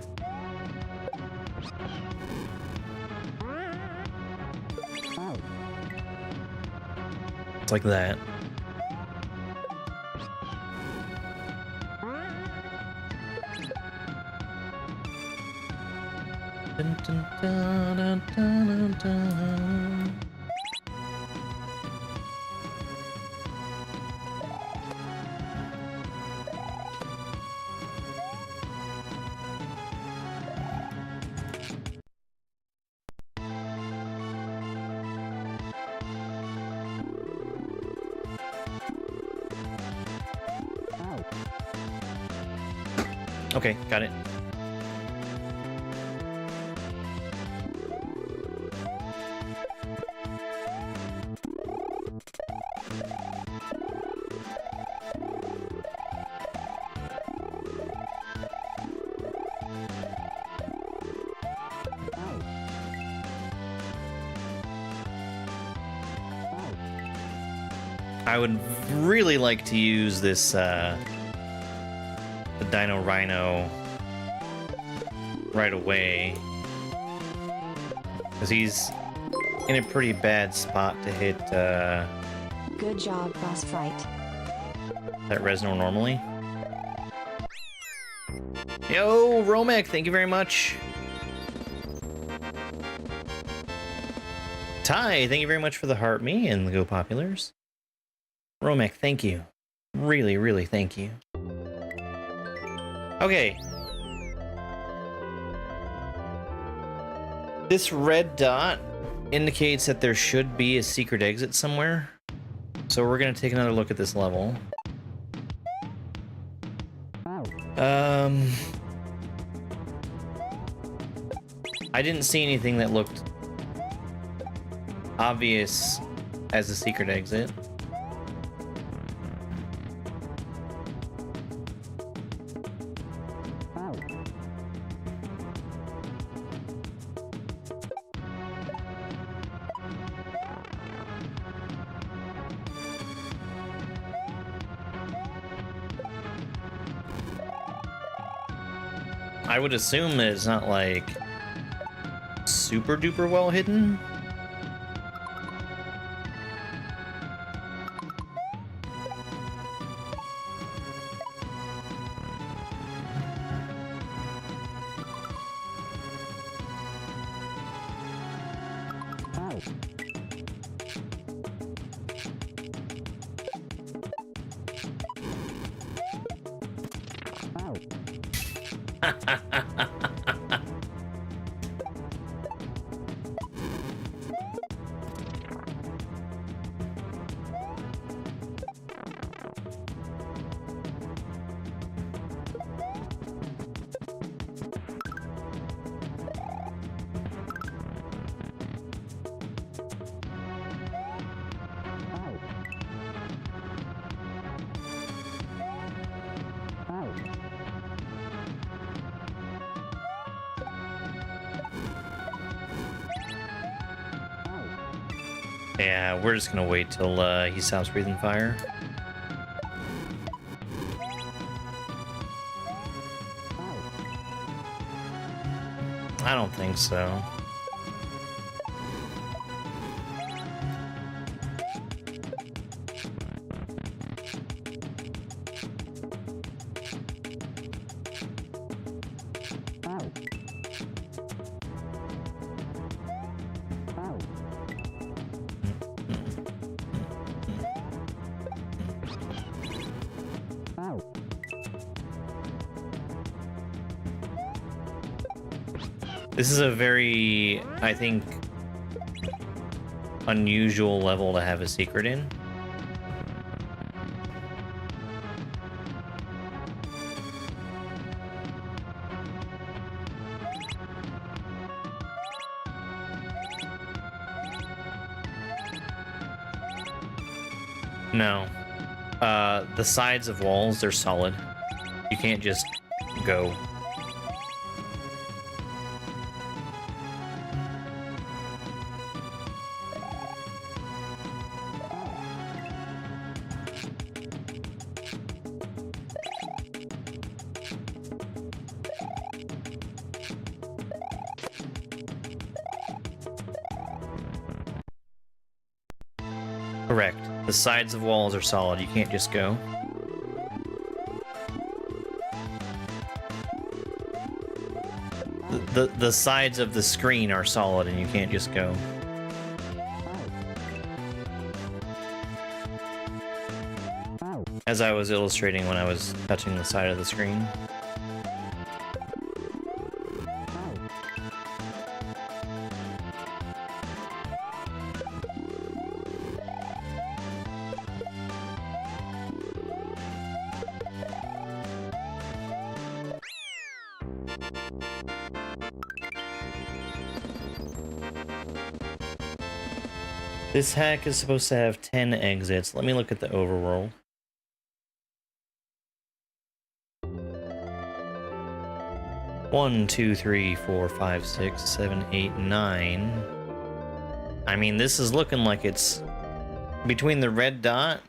It's like that. Dun, dun, dun, dun, dun, dun. Okay, got it. I would really like to use this, the Dino Rhino right away. Because he's in a pretty bad spot to hit, Good job, Boss Fright. that Resnor normally. Yo, Romhack, thank you very much. Ty, thank you very much for the heart me and the Go Populars. Romhack, thank you. Really, really thank you. Okay. This red dot indicates that there should be a secret exit somewhere. So we're gonna take another look at this level. I didn't see anything that looked obvious as a secret exit. I would assume that it's not like super duper well hidden. Yeah, we're just gonna wait till he stops breathing fire. I don't think so. This is a very, I think, unusual level to have a secret in. No. The sides of walls, they're solid. You can't just go. Correct. The sides of walls are solid. You can't just go. The sides of the screen are solid and you can't just go. As I was illustrating when I was touching the side of the screen. This hack is supposed to have 10 exits. Let me look at the overworld. One, two, three, four, five, 6, 7, 8, 9. I mean, this is looking like it's between the red dot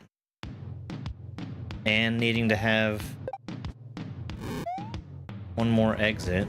and needing to have one more exit.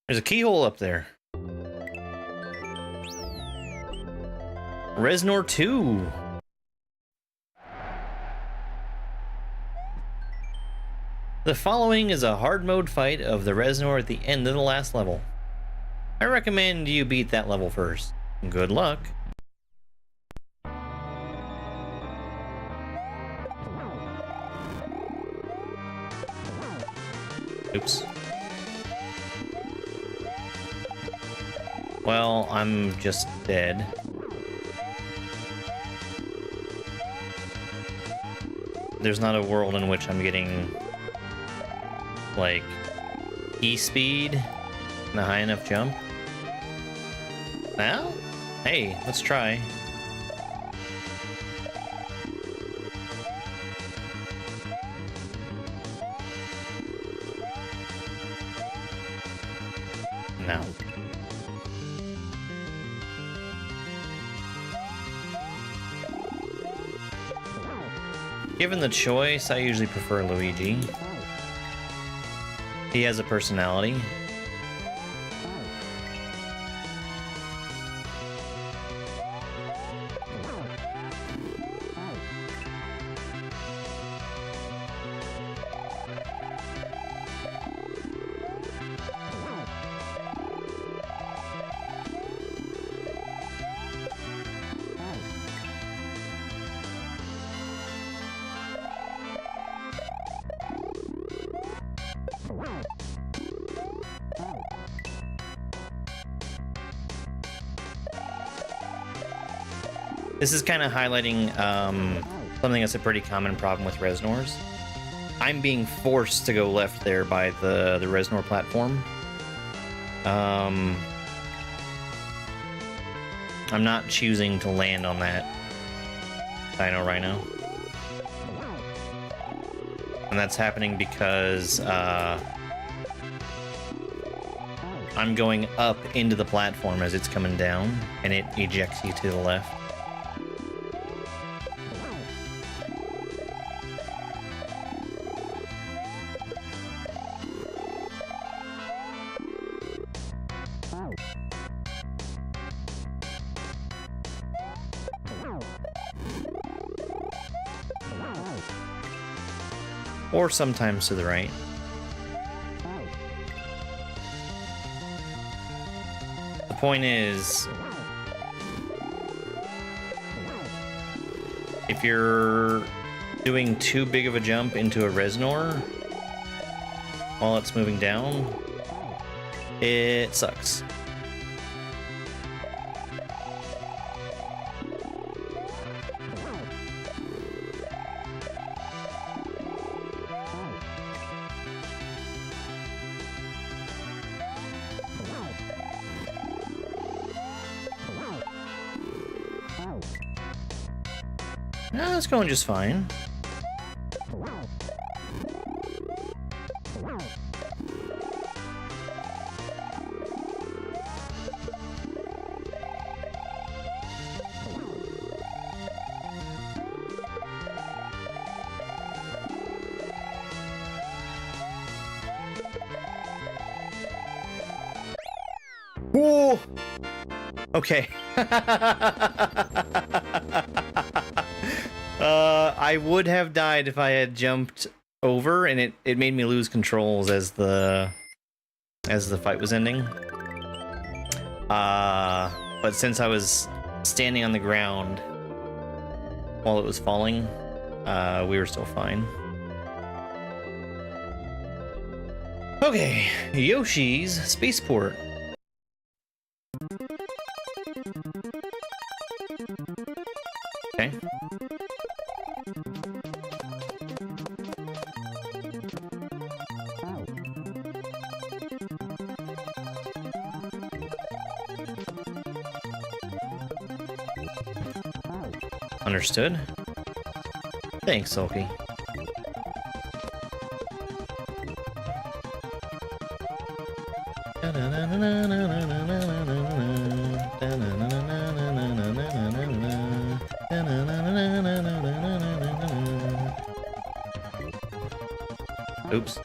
There's a keyhole up there. Resnor 2. The following is a hard mode fight of the Resnor at the end of the last level. I recommend you beat that level first. Good luck. Oops. Well, I'm just dead. There's not a world in which I'm getting, like, E-speed and a high enough jump. Now? Hey, let's try. No. Given the choice, I usually prefer Luigi. He has a personality. This is kind of highlighting something that's a pretty common problem with Resnors. I'm being forced to go left there by the Resnor platform. I'm not choosing to land on that Dino Rhino. And that's happening because I'm going up into the platform as it's coming down, and it ejects you to the left. Or sometimes to the right. The point is, if you're doing too big of a jump into a Resnor while it's moving down, it sucks. No, it's going just fine. Whoa! Okay. I would have died if I had jumped over, and it made me lose controls as the fight was ending. But since I was standing on the ground while it was falling, we were still fine. Okay, Yoshi's Spaceport. Okay. Understood. Thanks, Sulky. Oops.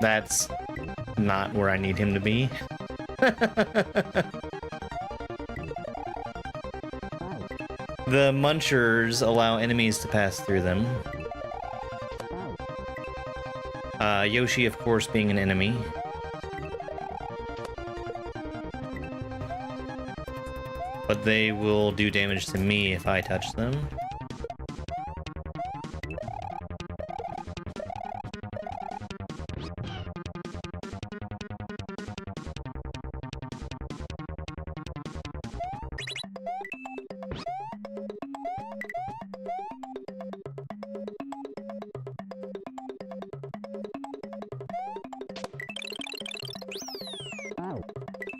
That's not where I need him to be. The munchers allow enemies to pass through them. Yoshi, of course, being an enemy. But they will do damage to me if I touch them.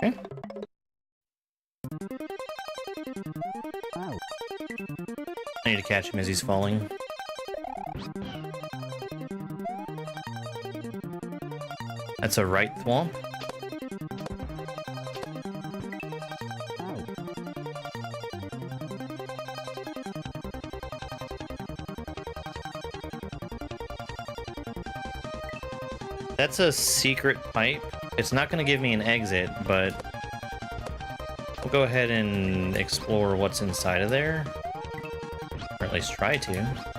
Okay. I need to catch him as he's falling. That's a right thwomp. That's a secret pipe. It's not going to give me an exit, but we'll go ahead and explore what's inside of there. Or at least try to.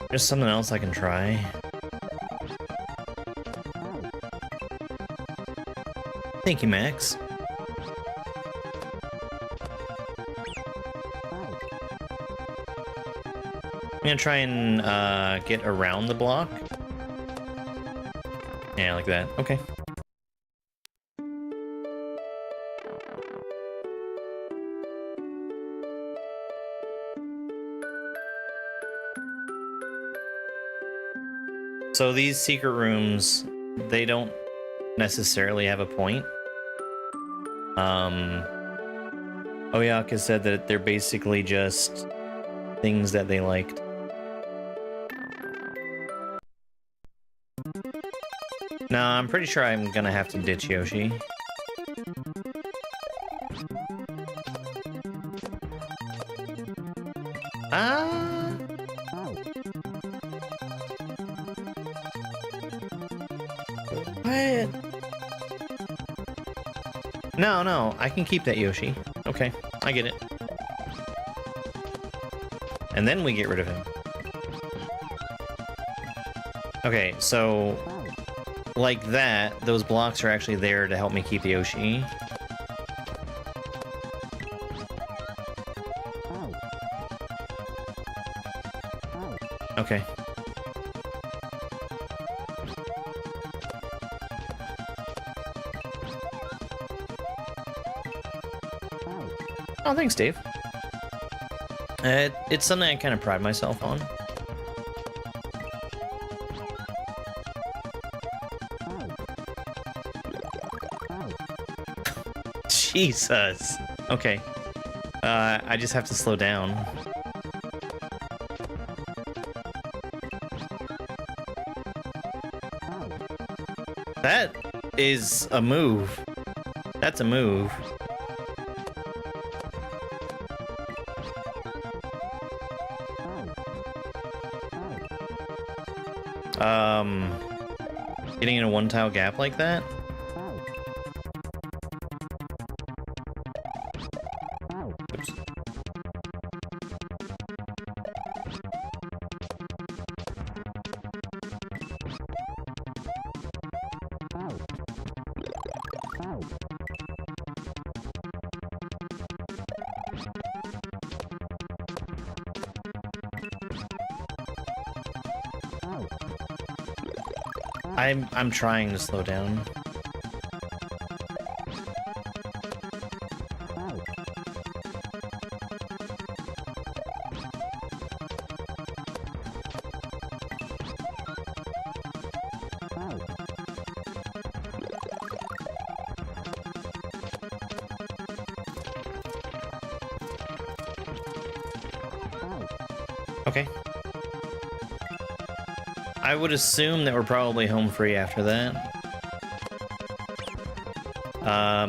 There's something else I can try. Thank you, Max. I'm gonna try and get around the block. Yeah, like that. Okay. So these secret rooms, they don't necessarily have a point. Oyok has said that they're basically just things that they liked. No, I'm pretty sure I'm gonna have to ditch Yoshi. What? No, I can keep that Yoshi. Okay, I get it. And then we get rid of him. Okay, so like that, those blocks are actually there to help me keep Yoshi. Okay. Oh, thanks, Dave. It's something I kind of pride myself on. Jesus. Okay. I just have to slow down. That is a move. That's a move. Getting in a one-tile gap like that? Oops. I'm trying to slow down. Okay. I would assume that we're probably home free after that.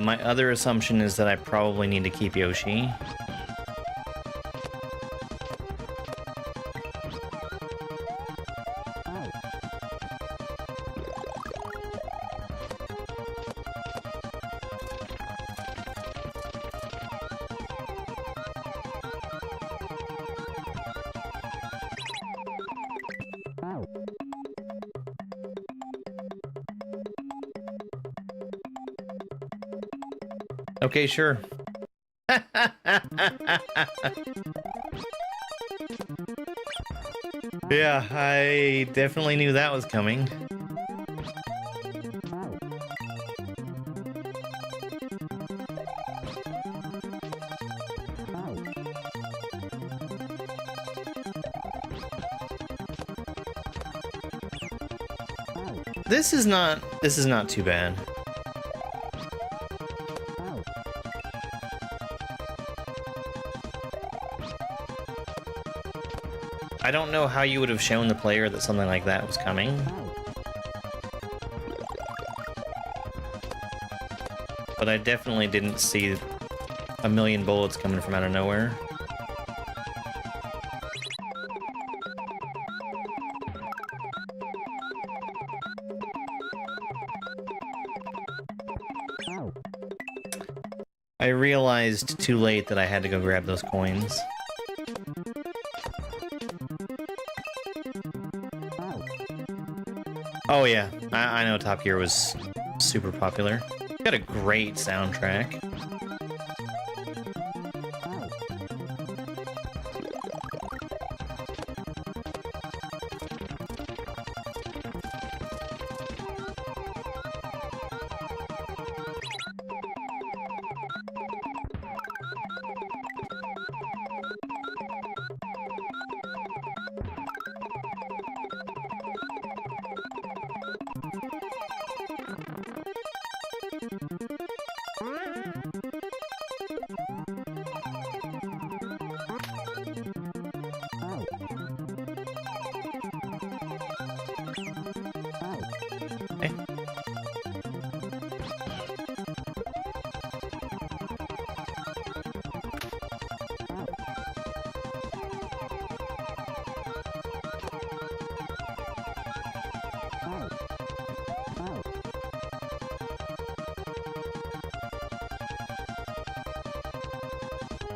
My other assumption is that I probably need to keep Yoshi. Okay, sure. Yeah, I definitely knew that was coming. This is not too bad. I don't know how you would have shown the player that something like that was coming. But I definitely didn't see a million bullets coming from out of nowhere. I realized too late that I had to go grab those coins. Oh yeah, I know Top Gear was super popular. Got a great soundtrack.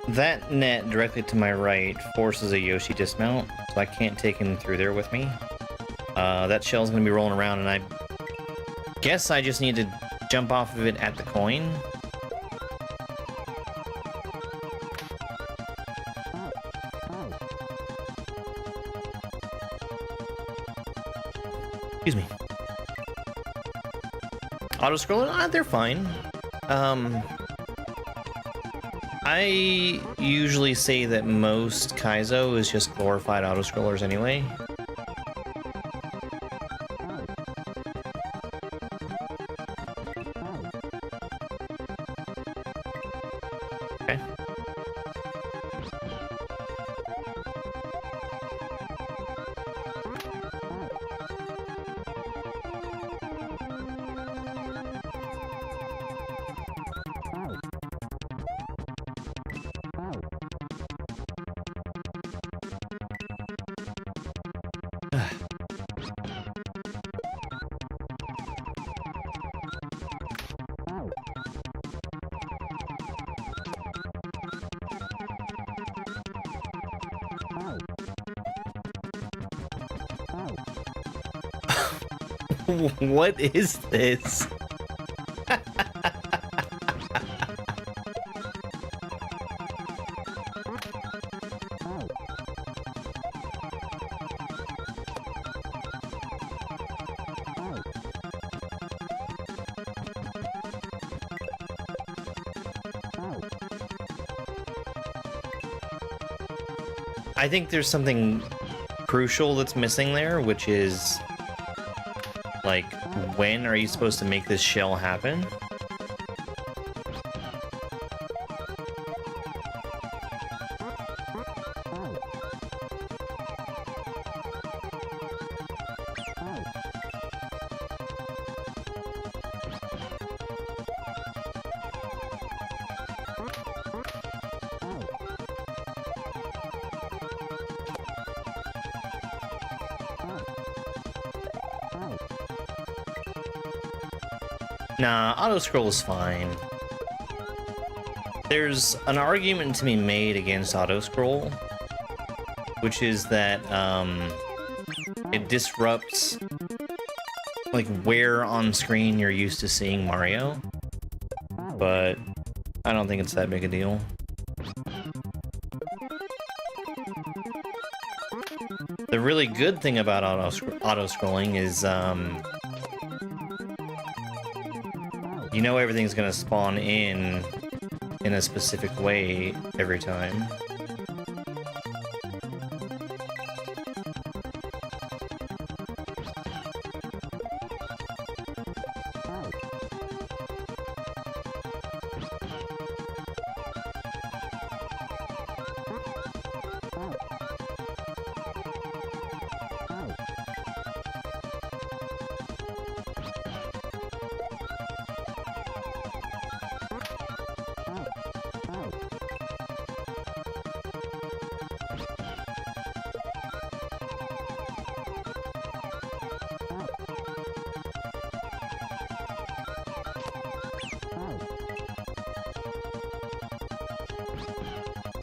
That net directly to my right forces a Yoshi dismount, so I can't take him through there with me. That shell's gonna be rolling around, and I guess I just need to jump off of it at the coin. Excuse me. Auto-scroller? They're fine. I usually say that most kaizo is just glorified auto-scrollers anyway. Okay. What is this? I think there's something crucial that's missing there, which is, like, when are you supposed to make this shell happen? Nah, auto-scroll is fine. There's an argument to be made against auto-scroll, which is that, it disrupts, like, where on screen you're used to seeing Mario. But I don't think it's that big a deal. The really good thing about auto-scrolling is, you know everything's gonna spawn in a specific way every time.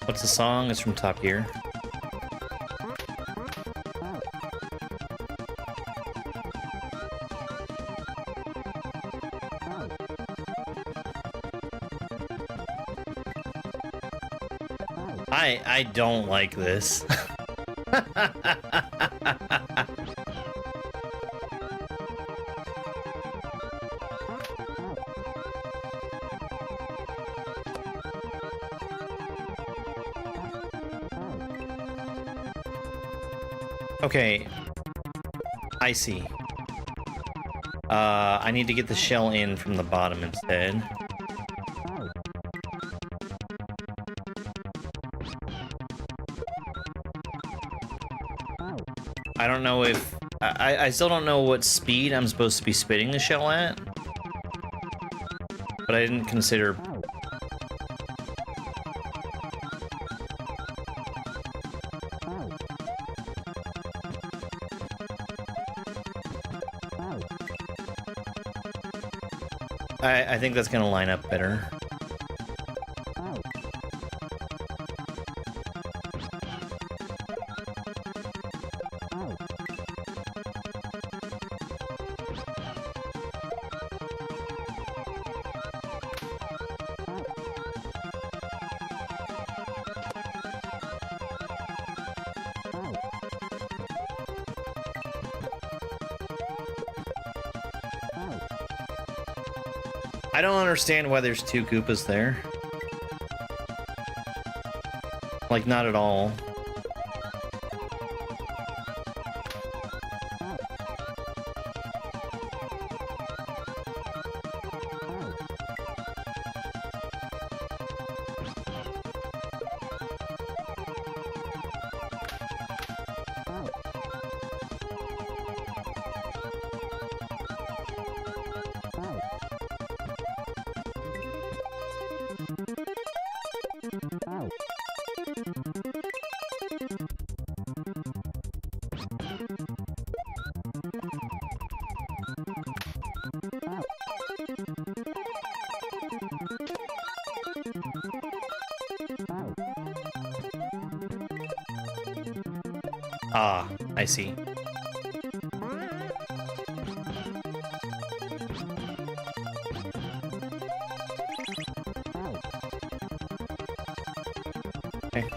What's the song? It's from Top Gear. I don't like this. Okay, I see. I need to get the shell in from the bottom instead. I don't know if... I still don't know what speed I'm supposed to be spitting the shell at. But I didn't consider... I think that's gonna line up better. I don't understand why there's two Koopas there. Like, not at all. Ah, I see. Okay.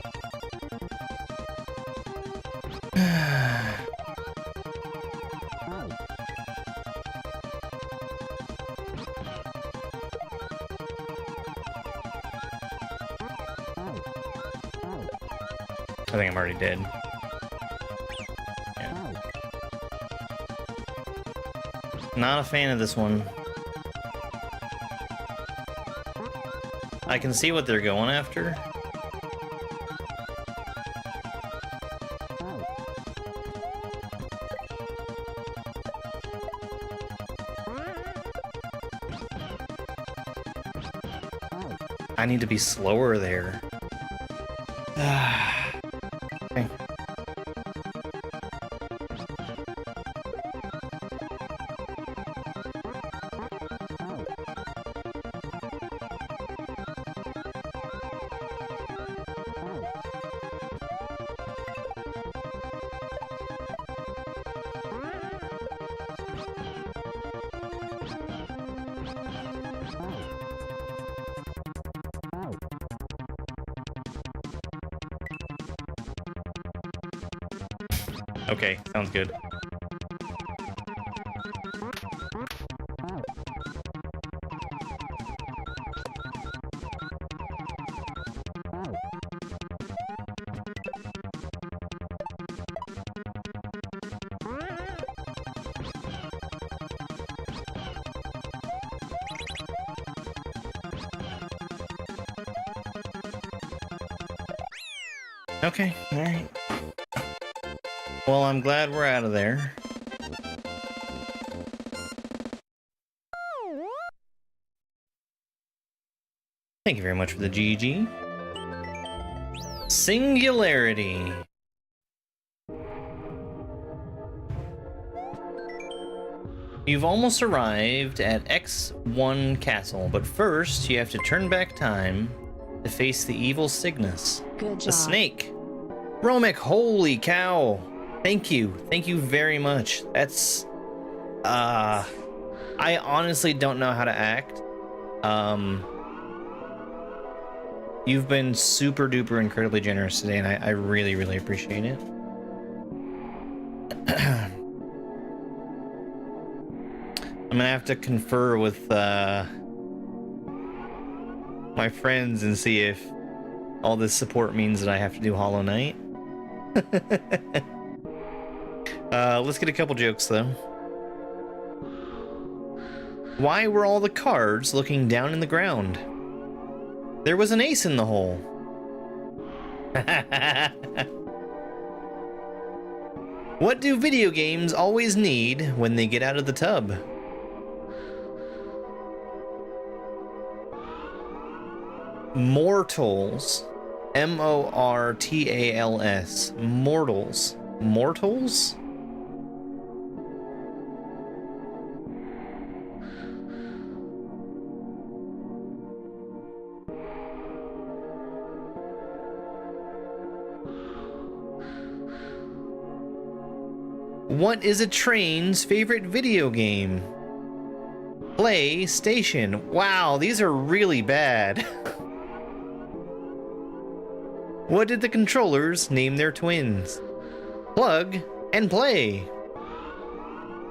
think I'm already dead. Yeah. Not a fan of this one. I can see what they're going after. I need to be slower there. Okay. Okay, sounds good. Okay, alright. Well, I'm glad we're out of there. Thank you very much for the GG. Singularity. You've almost arrived at X1 Castle, but first you have to turn back time to face the evil Cygnus. Good job. The snake. Romhack, holy cow. Thank you very much. That's, I honestly don't know how to act. You've been super duper incredibly generous today, and I really, really appreciate it. I'm gonna have to confer with, my friends and see if all this support means that I have to do Hollow Knight. Let's get a couple jokes, though. Why were all the cards looking down in the ground? There was an ace in the hole. What do video games always need when they get out of the tub? Mortals. M-O-R-T-A-L-S. Mortals. Mortals? What is a train's favorite video game? PlayStation. Wow, these are really bad. What did the controllers name their twins? Plug and Play.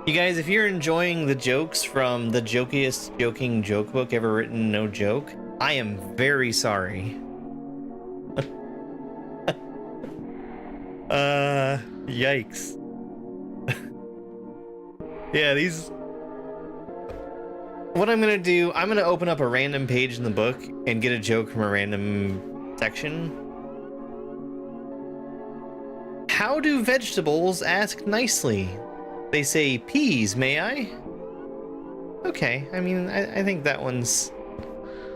You guys, if you're enjoying the jokes from the jokiest joking joke book ever written, No Joke, I am very sorry. Yikes. Yeah, these... What I'm gonna do, I'm gonna open up a random page in the book and get a joke from a random section. How do vegetables ask nicely? They say, peas, may I? Okay, I mean, I think that one's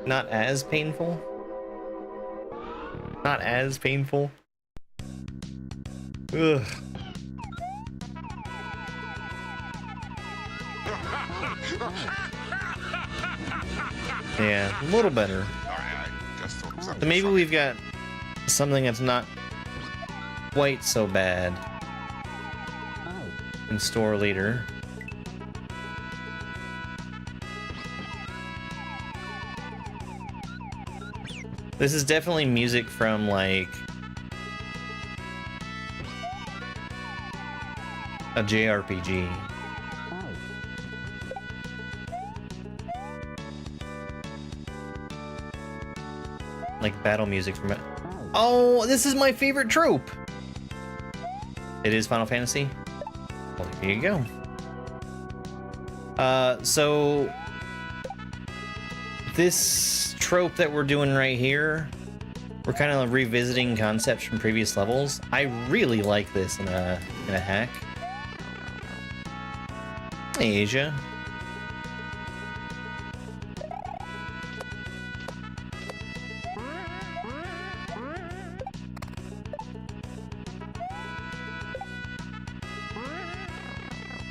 not as painful. Not as painful. Ugh. Yeah, a little better. So maybe we've got something that's not quite so bad in store later. This is definitely music from like a JRPG. Like battle music from it. Oh, this is my favorite trope. It is Final Fantasy. Well, there you go. So this trope that we're doing right here, we're kind of revisiting concepts from previous levels. I really like this in a hack. Hey, Asia.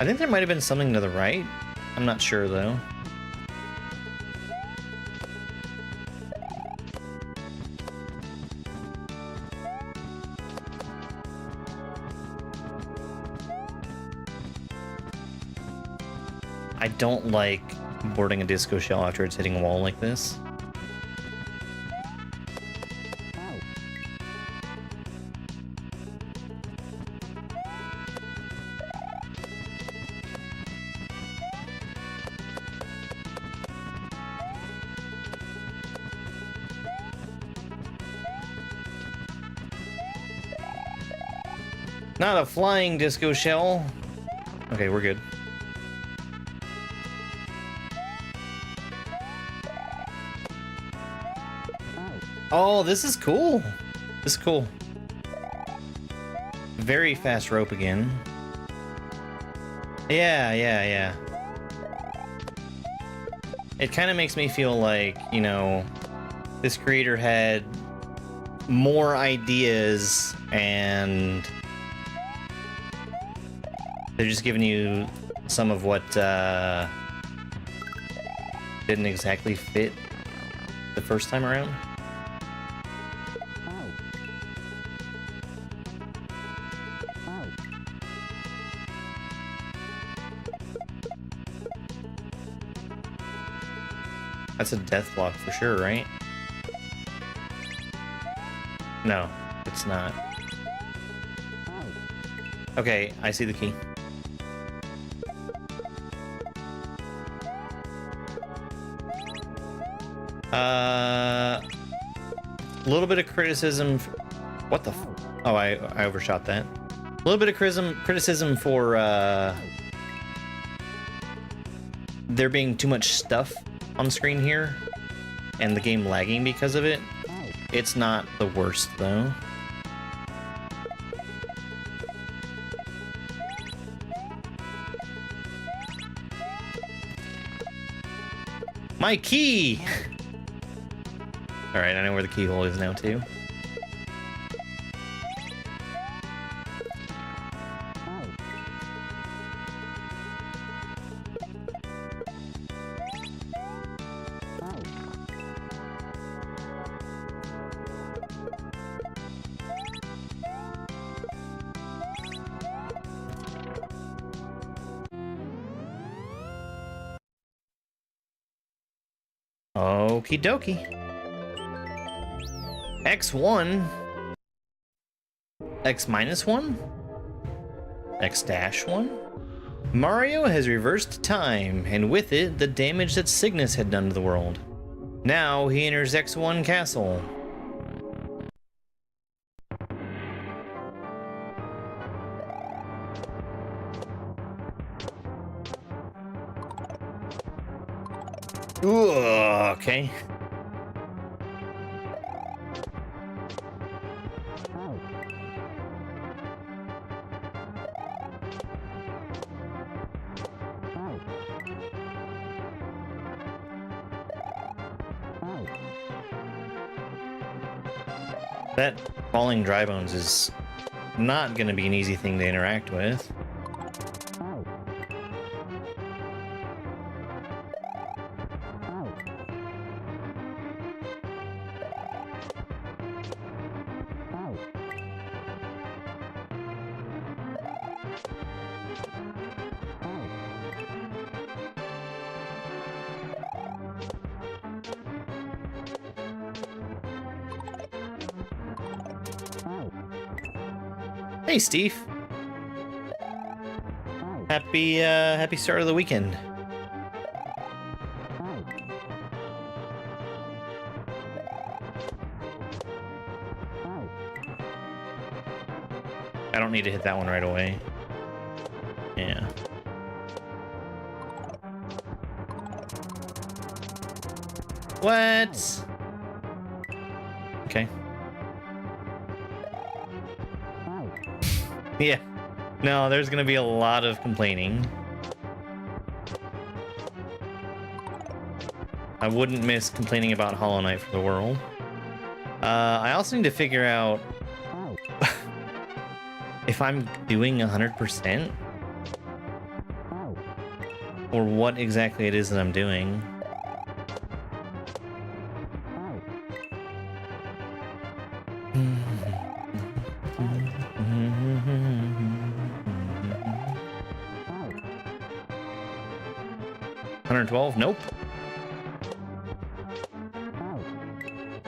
I think there might have been something to the right. I'm not sure though. I don't like boarding a disco shell after it's hitting a wall like this. Not a flying disco shell. Okay, we're good. Oh, this is cool. This is cool. Very fast rope again. Yeah. It kind of makes me feel like, you know, this creator had more ideas and they're just giving you some of what didn't exactly fit the first time around. That's a death block for sure, right? No, it's not. Okay, I see the key. A little bit of criticism. What the? Oh, I overshot that. A little bit of criticism for there being too much stuff on screen here, and the game lagging because of it. It's not the worst though. My key! Alright, I know where the keyhole is now too. Okie dokie. X1. X minus 1? X dash 1? Mario has reversed time, and with it, the damage that Cygnus had done to the world. Now he enters X1 Castle. Ooh, okay. That falling dry bones is not going to be an easy thing to interact with. Hey, Steve. Happy start of the weekend. don't need to hit that one right away. Yeah. What? Okay. Yeah. No, there's gonna be a lot of complaining. I wouldn't miss complaining about Hollow Knight for the world. I also need to figure out if I'm doing 100% or what exactly it is that I'm doing. $112? Nope.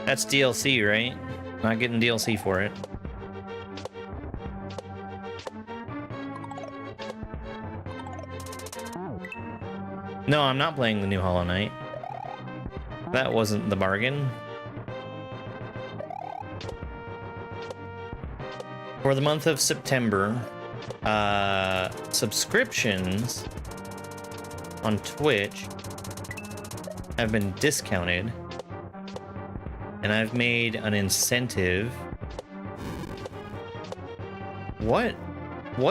That's DLC, right? Not getting DLC for it. No, I'm not playing the new Hollow Knight. That wasn't the bargain. For the month of September, subscriptions on Twitch have been discounted, and I've made an incentive. What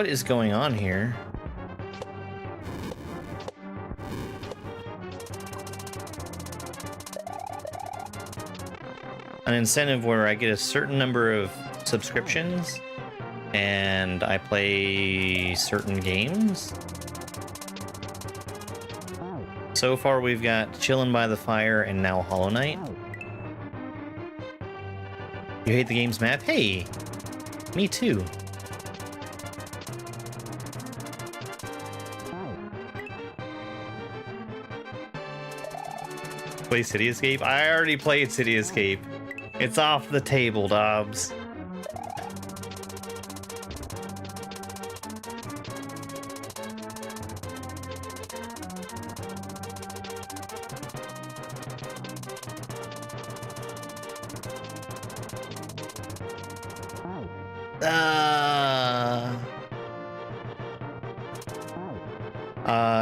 is going on here? An incentive where I get a certain number of subscriptions and I play certain games. So far we've got Chillin' by the Fire and now Hollow Knight. You hate the game's map? Hey, me too. Play City Escape? I already played City Escape. It's off the table, Dobbs.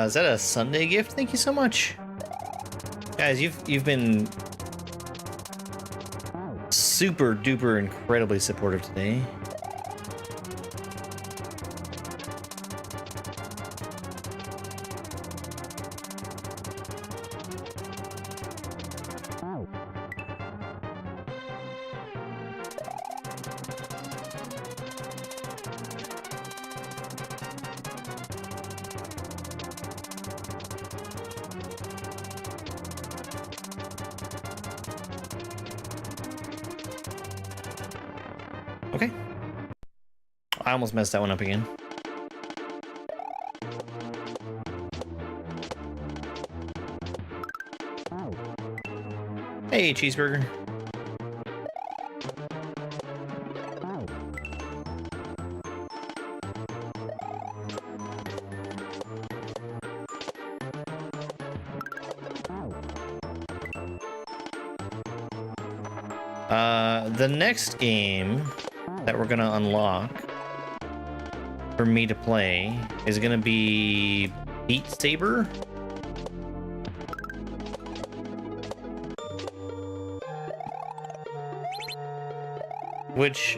Is that a Sunday gift? Thank you so much. Guys, you've been super duper incredibly supportive today. Okay. I almost messed that one up again. Hey, cheeseburger. The next game that we're gonna unlock for me to play is gonna be Beat Saber. Which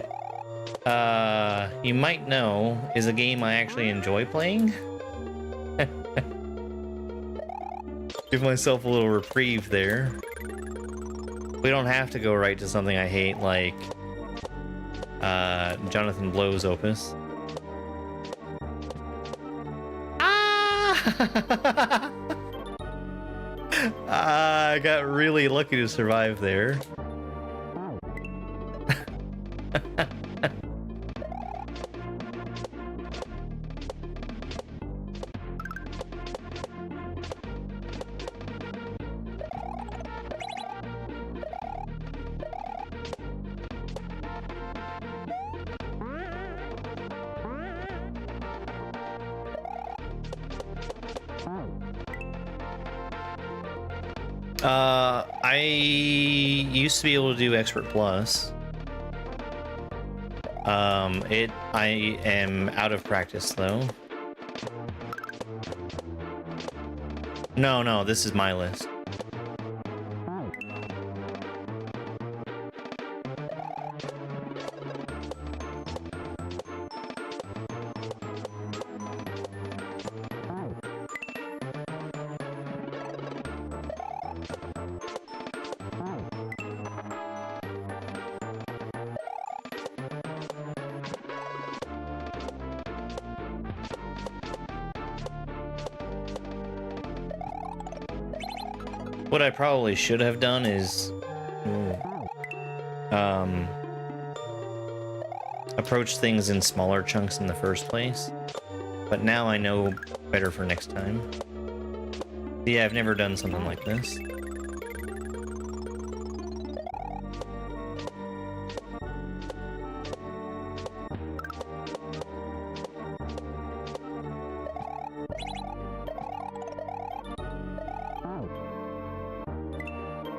you might know is a game I actually enjoy playing. Give myself a little reprieve there. We don't have to go right to something I hate like Jonathan Blow's Opus. Ah! I got really lucky to survive there. I used to be able to do Expert Plus. I am out of practice though. No, this is my list. What I probably should have done is approach things in smaller chunks in the first place, but now I know better for next time. Yeah, I've never done something like this.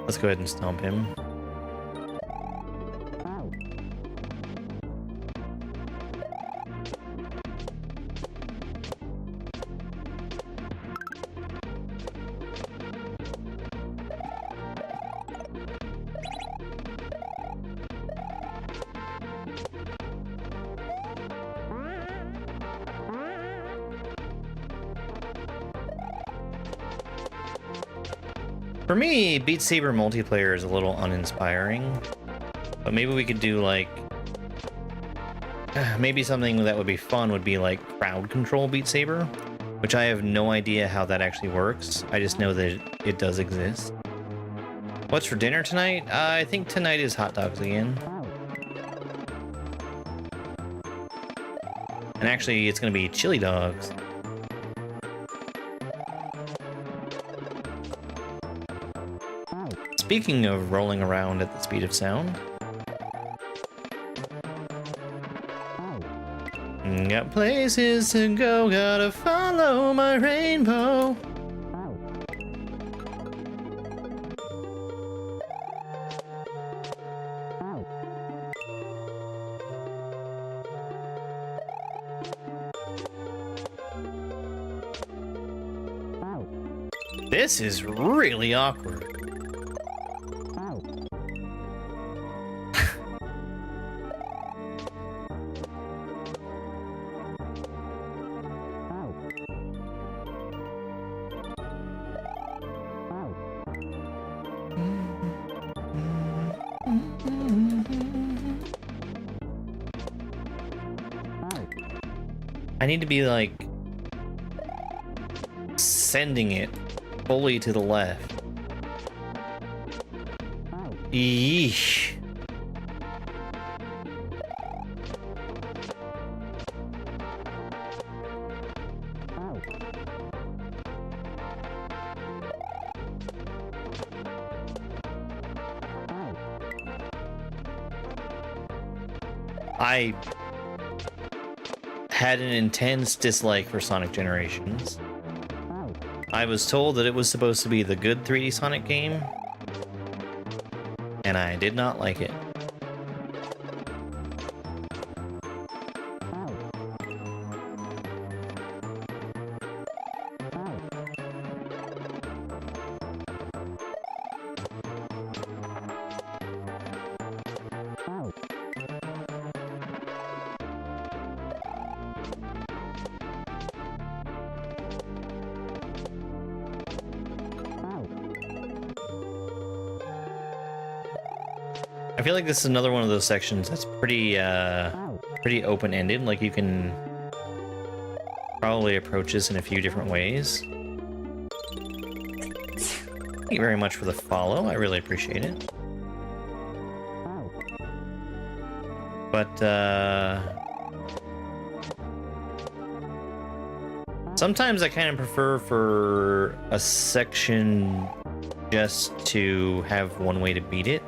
Let's go ahead and stomp him. For me, Beat Saber multiplayer is a little uninspiring, but maybe we could do like, maybe something that would be fun would be like crowd control Beat Saber, which I have no idea how that actually works. I just know that it does exist. What's for dinner tonight? I think tonight is hot dogs again. And actually, it's gonna be chili dogs. Speaking of rolling around at the speed of sound, got places to go, gotta follow my rainbow. This is really awkward. I need to be like sending it fully to the left. Yeesh. I had an intense dislike for Sonic Generations. I was told that it was supposed to be the good 3D Sonic game, and I did not like it. I feel like this is another one of those sections that's pretty open-ended. Like, you can probably approach this in a few different ways. Thank you very much for the follow. I really appreciate it. But, sometimes I kind of prefer for a section just to have one way to beat it.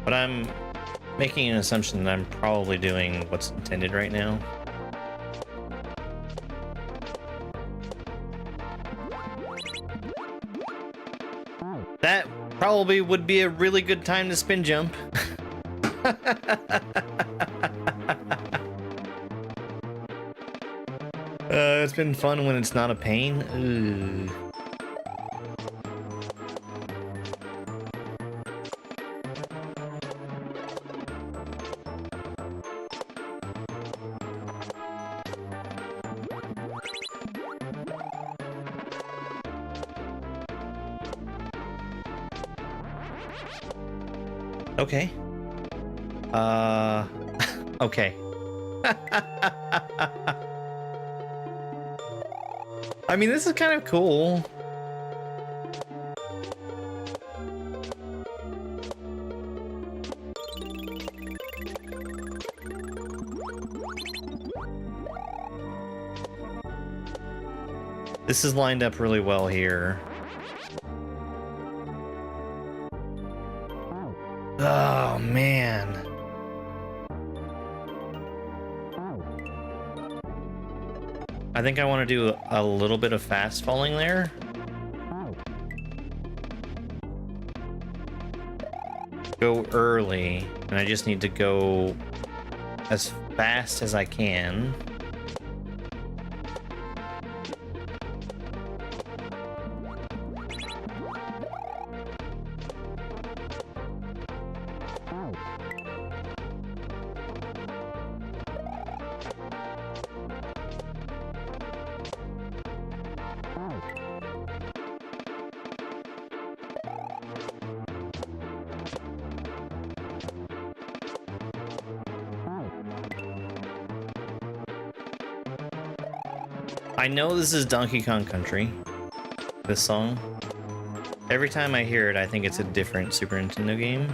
But I'm making an assumption that I'm probably doing what's intended right now. That probably would be a really good time to spin jump. It's been fun when it's not a pain. Ooh. Okay. Okay. I mean, this is kind of cool. This is lined up really well here. Oh, man. I think I want to do a little bit of fast falling there. Go early, and I just need to go as fast as I can. I know this is Donkey Kong Country, this song. Every time I hear it, I think it's a different Super Nintendo game.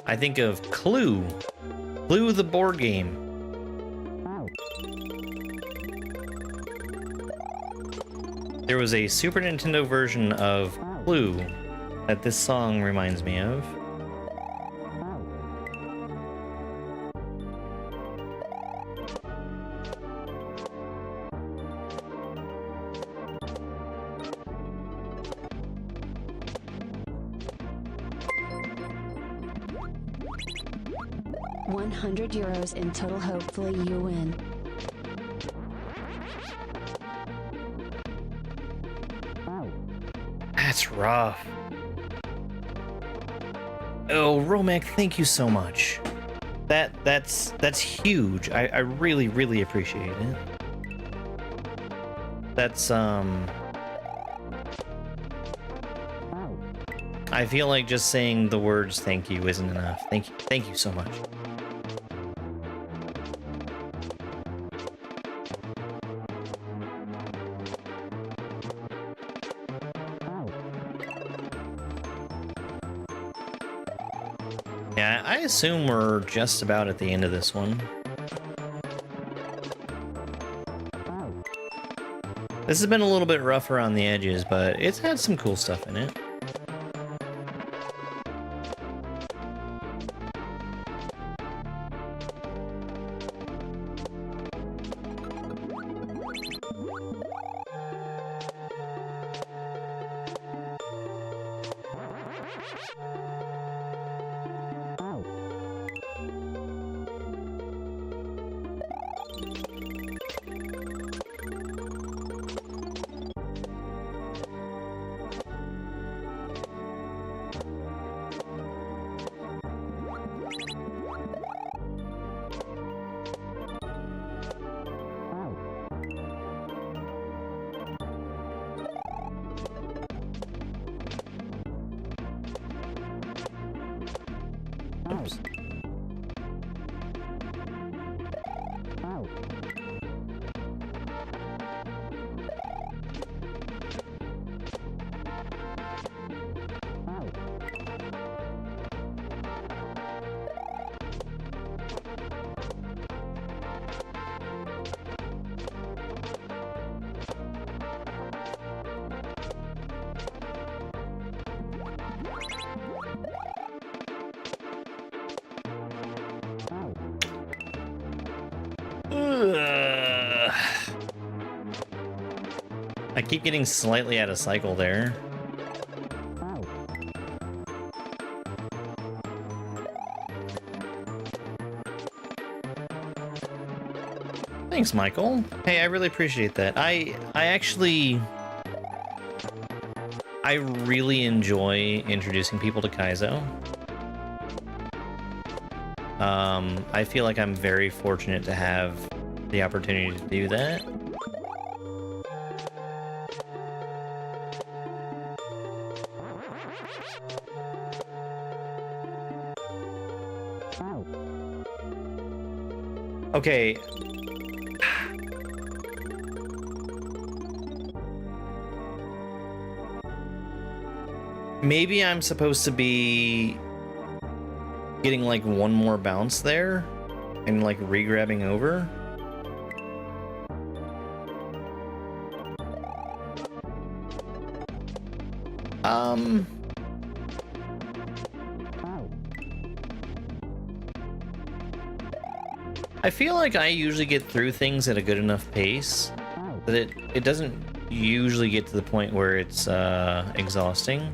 I think of Clue. Clue the board game. There was a Super Nintendo version of Clue that this song reminds me of. €100 in total. Hopefully you win. That's rough. Oh, Romhack, thank you so much. That's huge. I really, really appreciate it. That's I feel like just saying the words thank you isn't enough. Thank you so much. Yeah, I assume we're just about at the end of this one. This has been a little bit rough around the edges, but it's had some cool stuff in it. Ugh. I keep getting slightly out of cycle there. Thanks, Michael. Hey, I really appreciate that. I really enjoy introducing people to Kaizo. I feel like I'm very fortunate to have the opportunity to do that. Okay. Maybe I'm supposed to be getting like one more bounce there and like re-grabbing over. I feel like I usually get through things at a good enough pace that it doesn't usually get to the point where it's exhausting.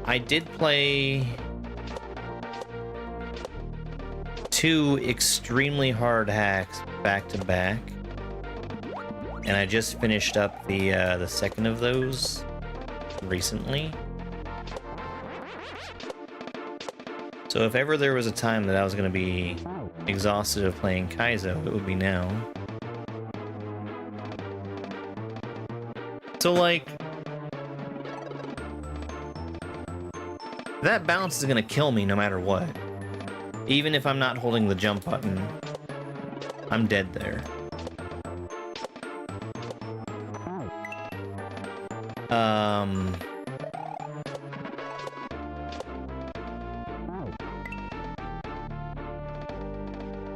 I did play 2 extremely hard hacks back to back, and I just finished up the second of those recently. So if ever there was a time that I was going to be exhausted of playing Kaizo, it would be now. So like, that bounce is going to kill me no matter what. Even if I'm not holding the jump button, I'm dead there.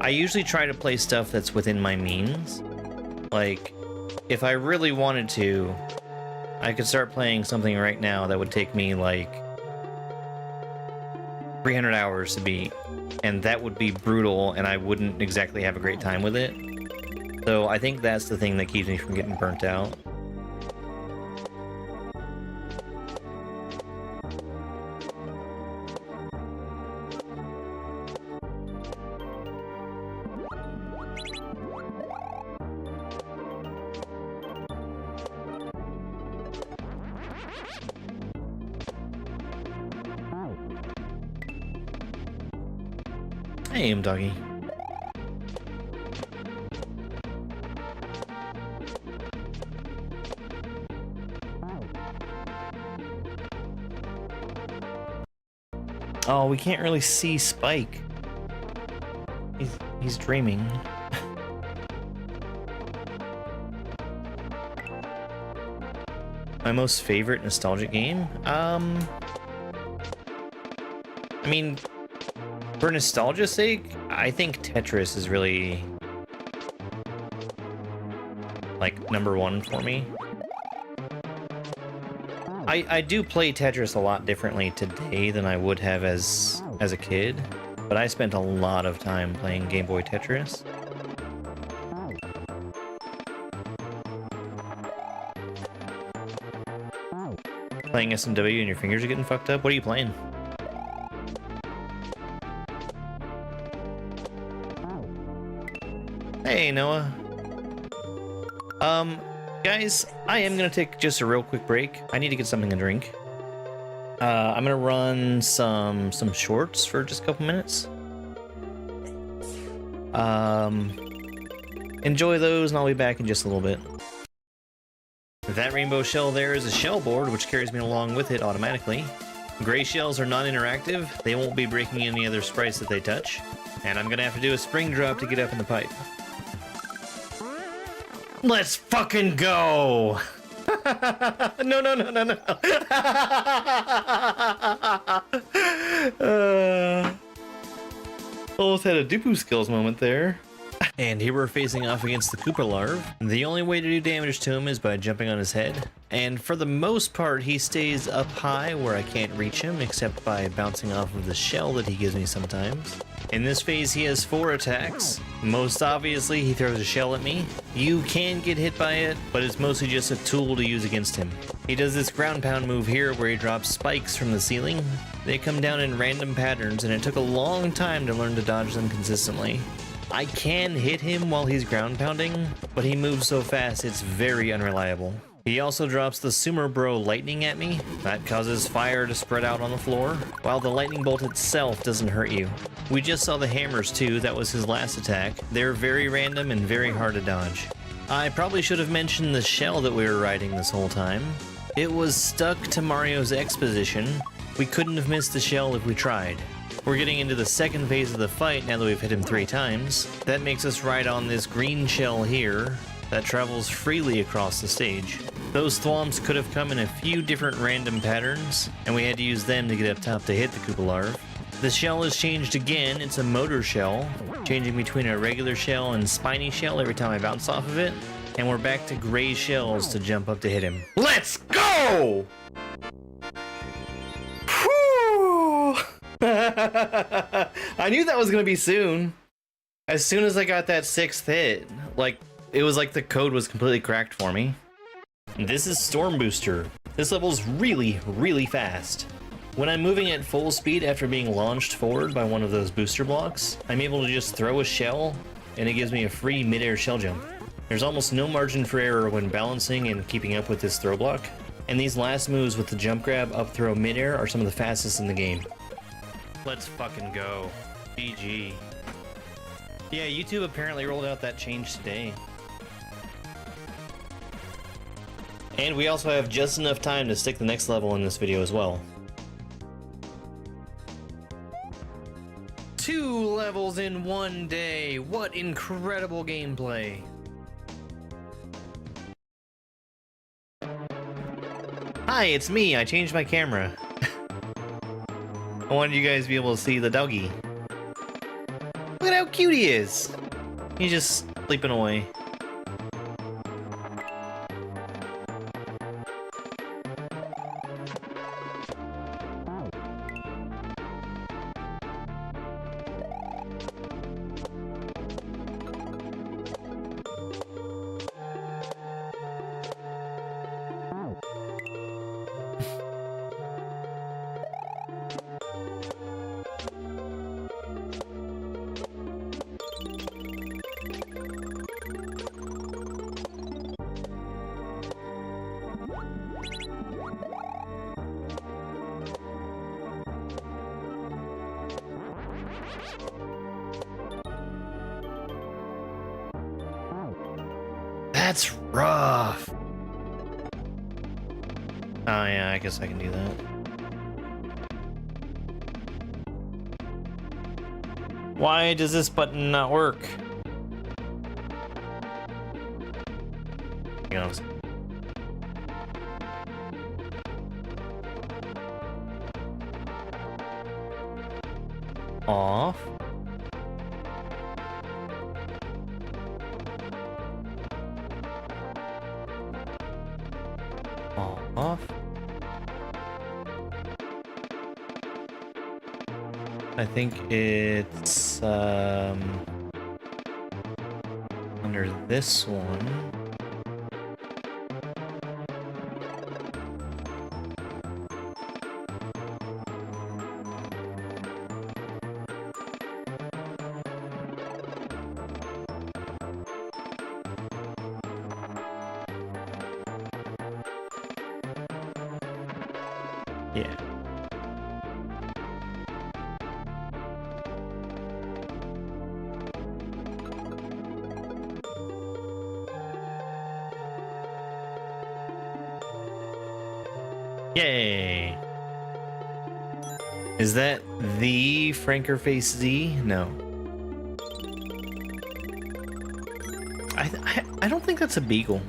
I usually try to play stuff that's within my means. Like, if I really wanted to, I could start playing something right now that would take me like 300 hours to beat, and that would be brutal, and I wouldn't exactly have a great time with it. So I think that's the thing that keeps me from getting burnt out. Hey, doggy. Oh, we can't really see Spike. He's dreaming. My most favorite nostalgic game? I mean, for nostalgia's sake, I think Tetris is really like #1 for me. I do play Tetris a lot differently today than I would have as a kid, but I spent a lot of time playing Game Boy Tetris. Playing SMW and your fingers are getting fucked up? What are you playing? Hey, Noah. Guys, I am gonna take just a real quick break. I need to get something to drink. I'm gonna run some shorts for just a couple minutes. Enjoy those, and I'll be back in just a little bit. That rainbow shell there is a shell board, which carries me along with it automatically. Gray shells are non-interactive. They won't be breaking any other sprites that they touch. And I'm gonna have to do a spring drop to get up in the pipe. Let's fucking go! No. Almost had a Dupu skills moment there. And here we're facing off against the Kooper Larve. The only way to do damage to him is by jumping on his head. And for the most part, he stays up high where I can't reach him, except by bouncing off of the shell that he gives me sometimes. In this phase, he has 4 attacks. Most obviously, he throws a shell at me. You can get hit by it, but it's mostly just a tool to use against him. He does this ground pound move here where he drops spikes from the ceiling. They come down in random patterns, and it took a long time to learn to dodge them consistently. I can hit him while he's ground pounding, but he moves so fast it's very unreliable. He also drops the Sumer Bro lightning at me. That causes fire to spread out on the floor, while the lightning bolt itself doesn't hurt you. We just saw the hammers too, that was his last attack. They're very random and very hard to dodge. I probably should have mentioned the shell that we were riding this whole time. It was stuck to Mario's X position. We couldn't have missed the shell if we tried. We're getting into the second phase of the fight now that we've hit him 3 times. That makes us ride on this green shell here that travels freely across the stage. Those thwomps could have come in a few different random patterns, and we had to use them to get up top to hit the Koopa Larve. The shell has changed again. It's a motor shell, changing between a regular shell and spiny shell every time I bounce off of it. And we're back to gray shells to jump up to hit him. Let's go! Whew! I knew that was gonna be soon. As soon as I got that 6th hit, it was like the code was completely cracked for me. This is Storm Booster. This level's really, really fast. When I'm moving at full speed after being launched forward by one of those booster blocks, I'm able to just throw a shell, and it gives me a free mid-air shell jump. There's almost no margin for error when balancing and keeping up with this throw block, and these last moves with the jump grab, up throw, mid-air are some of the fastest in the game. Let's fucking go. GG. Yeah, YouTube apparently rolled out that change today. And we also have just enough time to stick the next level in this video as well. 2 levels in 1 day. What incredible gameplay. Hi, it's me. I changed my camera. I wanted you guys to be able to see the doggy. Look at how cute he is. He's just sleeping away. That's rough. Oh yeah, I guess I can do that. Why does this button not work? Hang on. Off. Off. I think it's under this one. Yeah. Yay! Is that the Frankerface Z? No. I don't think that's a beagle.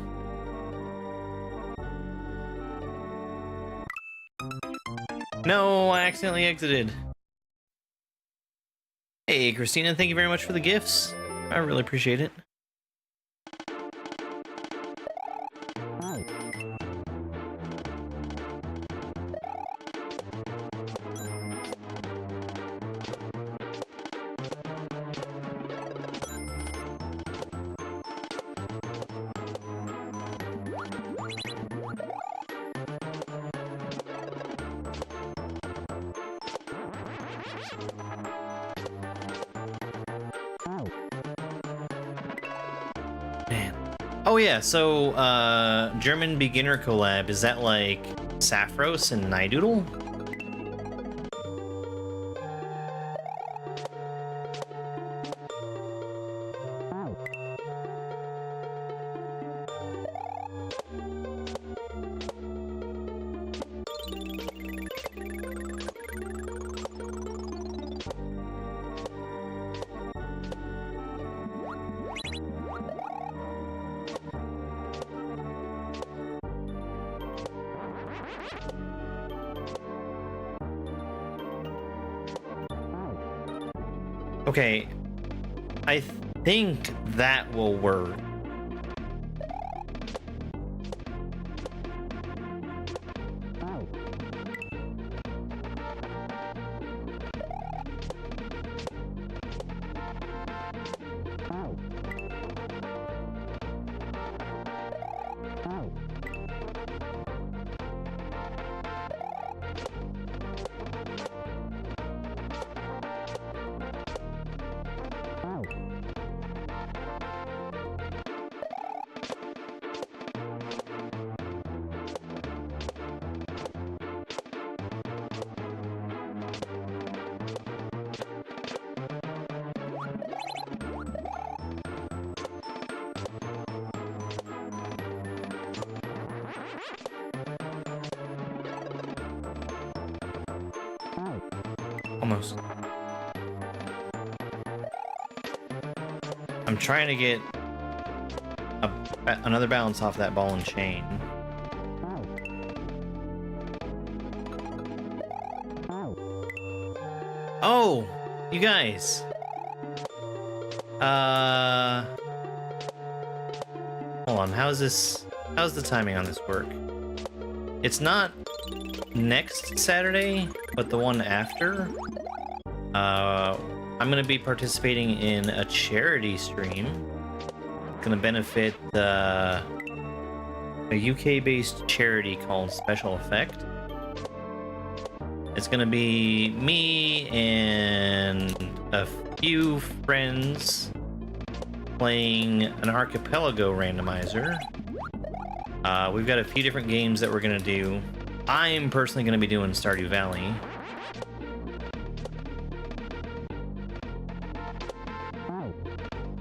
No, I accidentally exited. Hey, Christina, thank you very much for the gifts. I really appreciate it. Oh yeah, so German beginner collab, is that like Saffros and Nidoodle? Okay, I think that will work. Almost. I'm trying to get another balance off that ball and chain. Oh, you guys. Hold on, how's the timing on this work? It's not next Saturday, but the one after. I'm gonna be participating in a charity stream. It's gonna benefit a UK-based charity called Special Effect. It's gonna be me and a few friends playing an archipelago randomizer. We've got a few different games that we're gonna do. I'm personally gonna be doing Stardew Valley.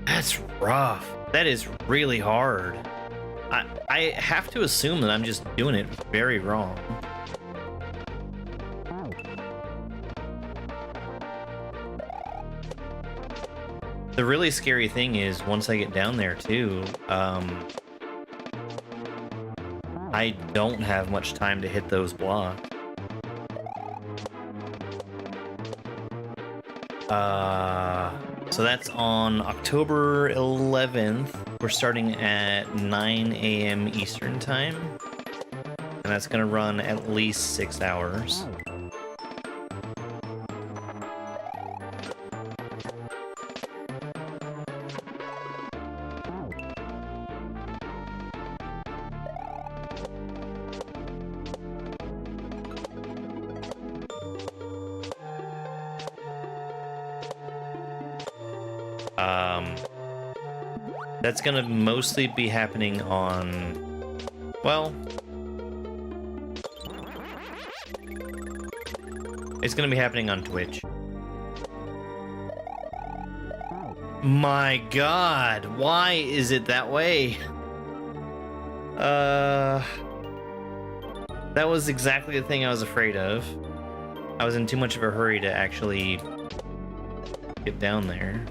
That's rough. That is really hard. I have to assume that I'm just doing it very wrong. The really scary thing is once I get down there too, I don't have much time to hit those blocks. So that's on October 11th. We're starting at 9 a.m. Eastern time. And that's gonna run at least 6 hours. That's gonna mostly be happening on, well, it's gonna be happening on Twitch. My God, why is it that way? That was exactly the thing I was afraid of. I was in too much of a hurry to actually get down there.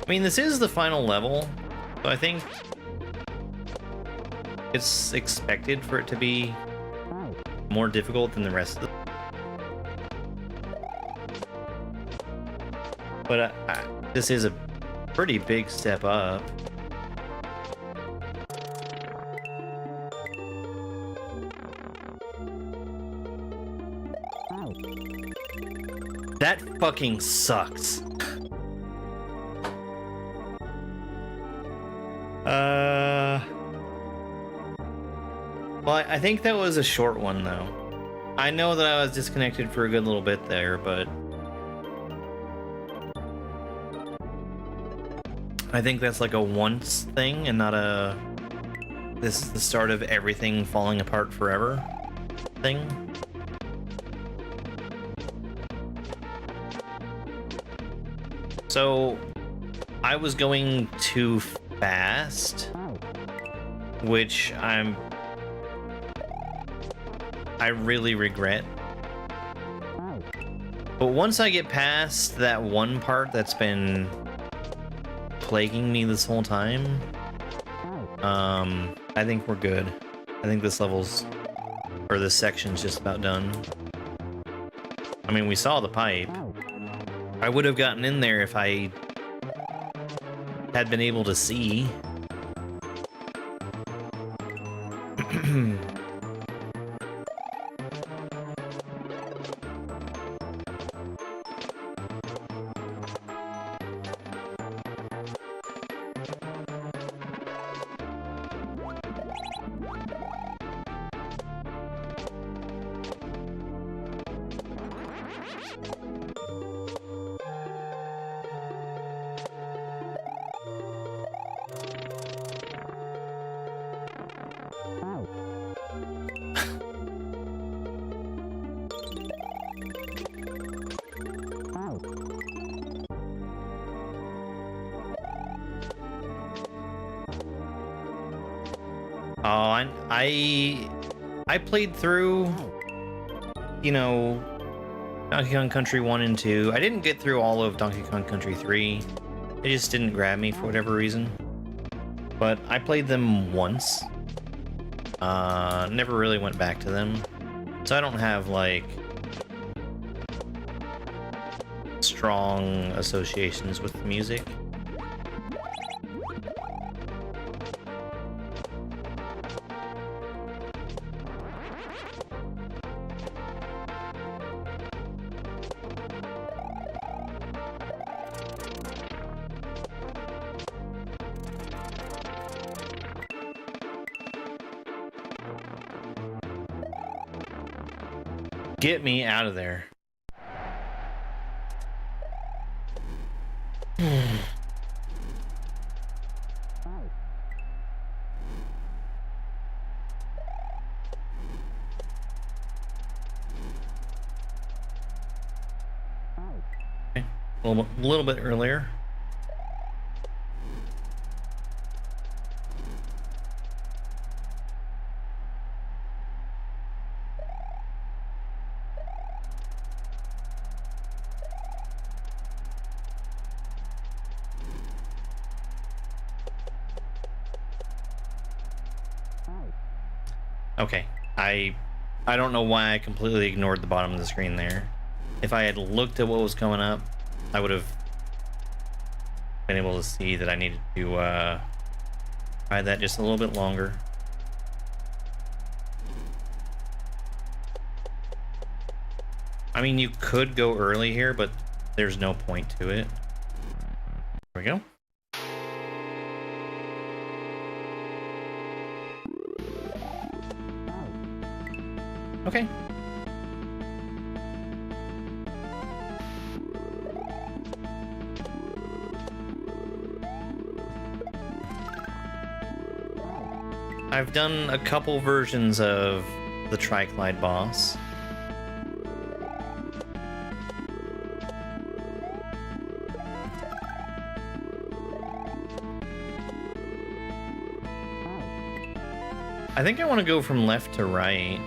I mean, this is the final level, so I think it's expected for it to be more difficult than the rest of the... But this is a pretty big step up. That fucking sucks. Well, I think that was a short one, though. I know that I was disconnected for a good little bit there, but... I think that's like a once thing and not a... This is the start of everything falling apart forever thing. So, I was going too fast, which I really regret. But once I get past that one part that's been plaguing me this whole time, I think we're good. I think this level's, or this section's just about done. I mean, we saw the pipe. I would have gotten in there if I had been able to see. Oh, I played through, you know, Donkey Kong Country 1 and 2. I didn't get through all of Donkey Kong Country 3. It just didn't grab me for whatever reason. But I played them once. Never really went back to them. So I don't have, like, strong associations with the music. Get me out of there. Okay. A little bit earlier. Okay, I don't know why I completely ignored the bottom of the screen there. If I had looked at what was coming up, I would have been able to see that I needed to try that just a little bit longer. I mean, you could go early here, but there's no point to it. There we go. Okay. I've done a couple versions of the Tri-Glide boss. I think I want to go from left to right.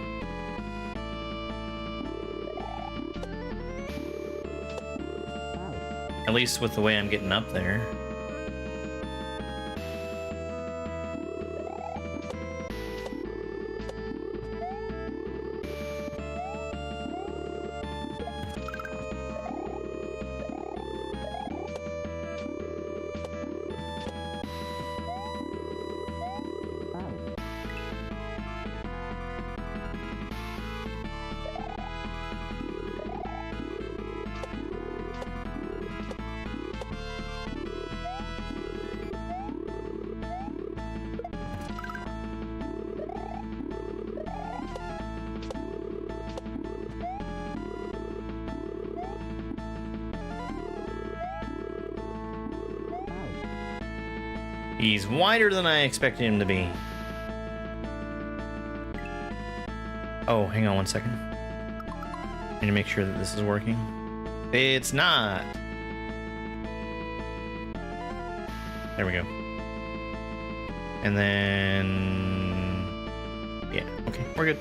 At least with the way I'm getting up there. He's wider than I expected him to be. Oh, hang on one second. I need to make sure that this is working. It's not. There we go. And then... yeah, okay, we're good.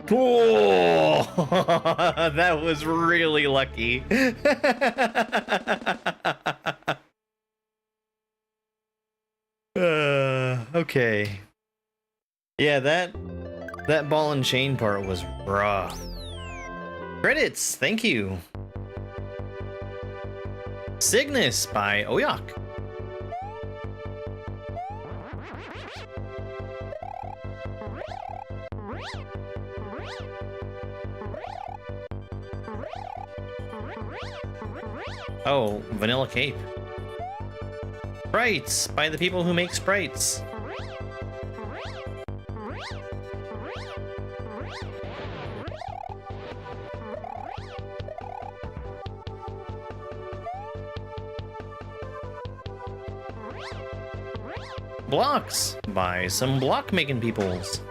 Cool! That was really lucky. Okay. Yeah, that ball and chain part was rough. Credits, thank you. Cygnus by Oyok. Oh, Vanilla Cape. Sprites by the people who make sprites. Blocks by some block making peoples.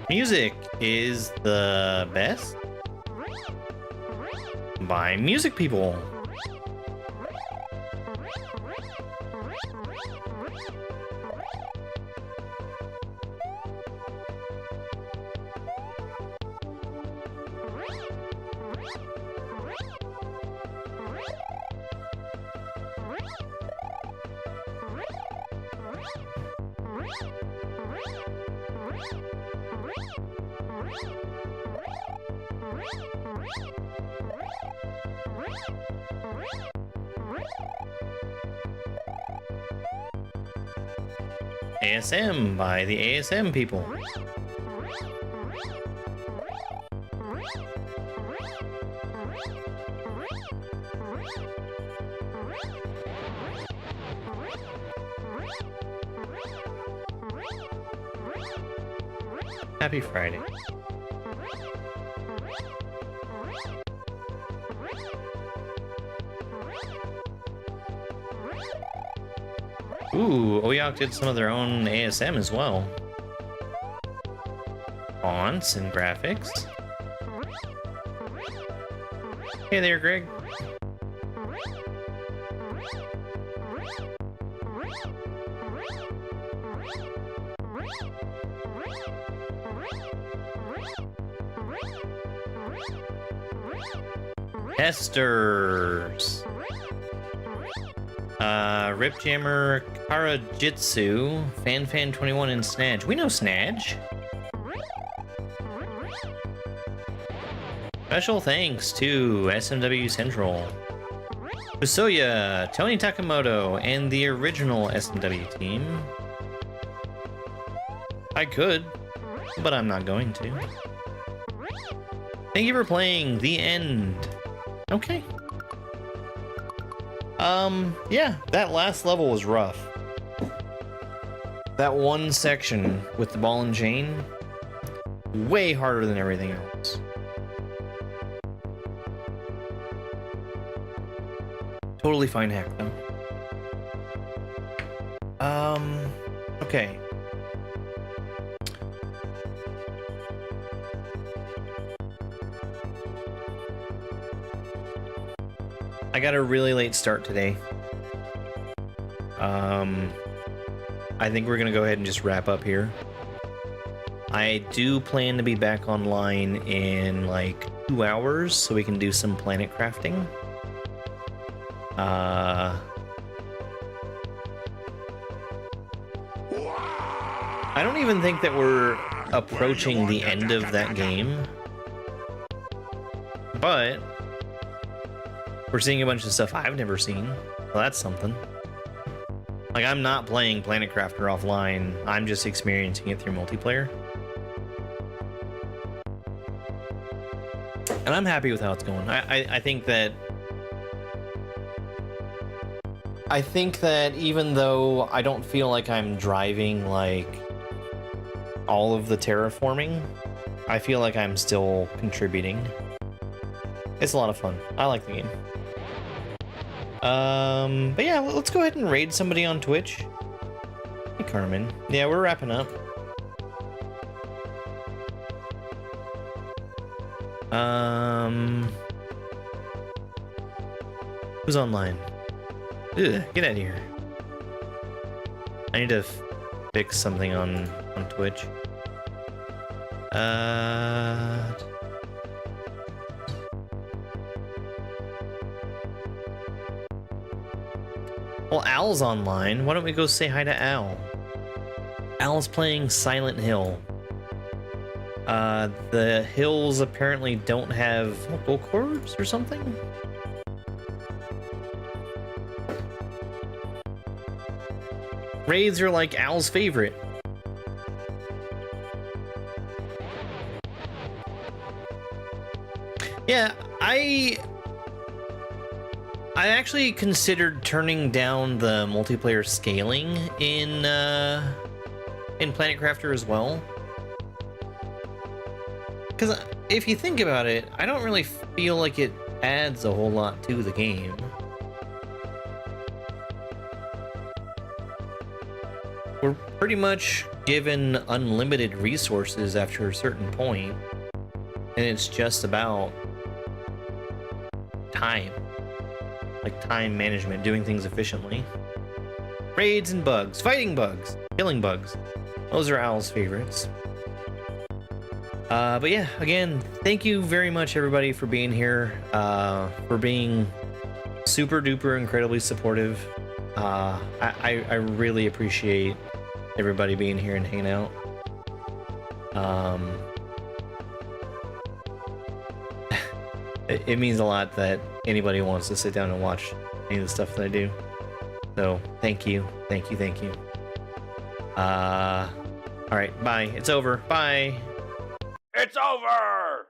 Music is the best by music people. ASM by the ASM people. Happy Friday. Ooh, Oyok did some of their own ASM as well. Fonts and graphics. Hey there, Greg. Testers. Ripjammer, Karajitsu, FanFan21, and Snadge. We know Snadge. Special thanks to SMW Central, Usoya, Tony Takamoto, and the original SMW team. I could, but I'm not going to. Thank you for playing The End. Okay. Yeah, that last level was rough. That one section with the ball and chain, way harder than everything else. Totally fine hack though. Okay. I got a really late start today. I think we're gonna go ahead and just wrap up here. I do plan to be back online in like 2 hours so we can do some planet crafting. I don't even think that we're approaching the end of that game, but we're seeing a bunch of stuff I've never seen, so that's something. Like, I'm not playing Planet Crafter offline, I'm just experiencing it through multiplayer. And I'm happy with how it's going. I think that even though I don't feel like I'm driving like all of the terraforming, I feel like I'm still contributing. It's a lot of fun. I like the game. But yeah, let's go ahead and raid somebody on Twitch. Hey, Carmen. Yeah, we're wrapping up. Who's online? Ugh, get out of here. I need to fix something on Twitch. Well, Al's online. Why don't we go say hi to Al? Al's playing Silent Hill. The hills apparently don't have vocal cords or something? Raids are like Al's favorite. Yeah, I actually considered turning down the multiplayer scaling in Planet Crafter as well. Because if you think about it, I don't really feel like it adds a whole lot to the game. We're pretty much given unlimited resources after a certain point, and it's just about time. Like time management, doing things efficiently. Raids and bugs, fighting bugs, killing bugs. Those are Al's favorites. But yeah, again, thank you very much everybody for being here, for being super duper incredibly supportive. I really appreciate everybody being here and hanging out. It means a lot that anybody wants to sit down and watch any of the stuff that I do. So thank you, thank you, thank you. All right, bye. It's over. Bye. It's over!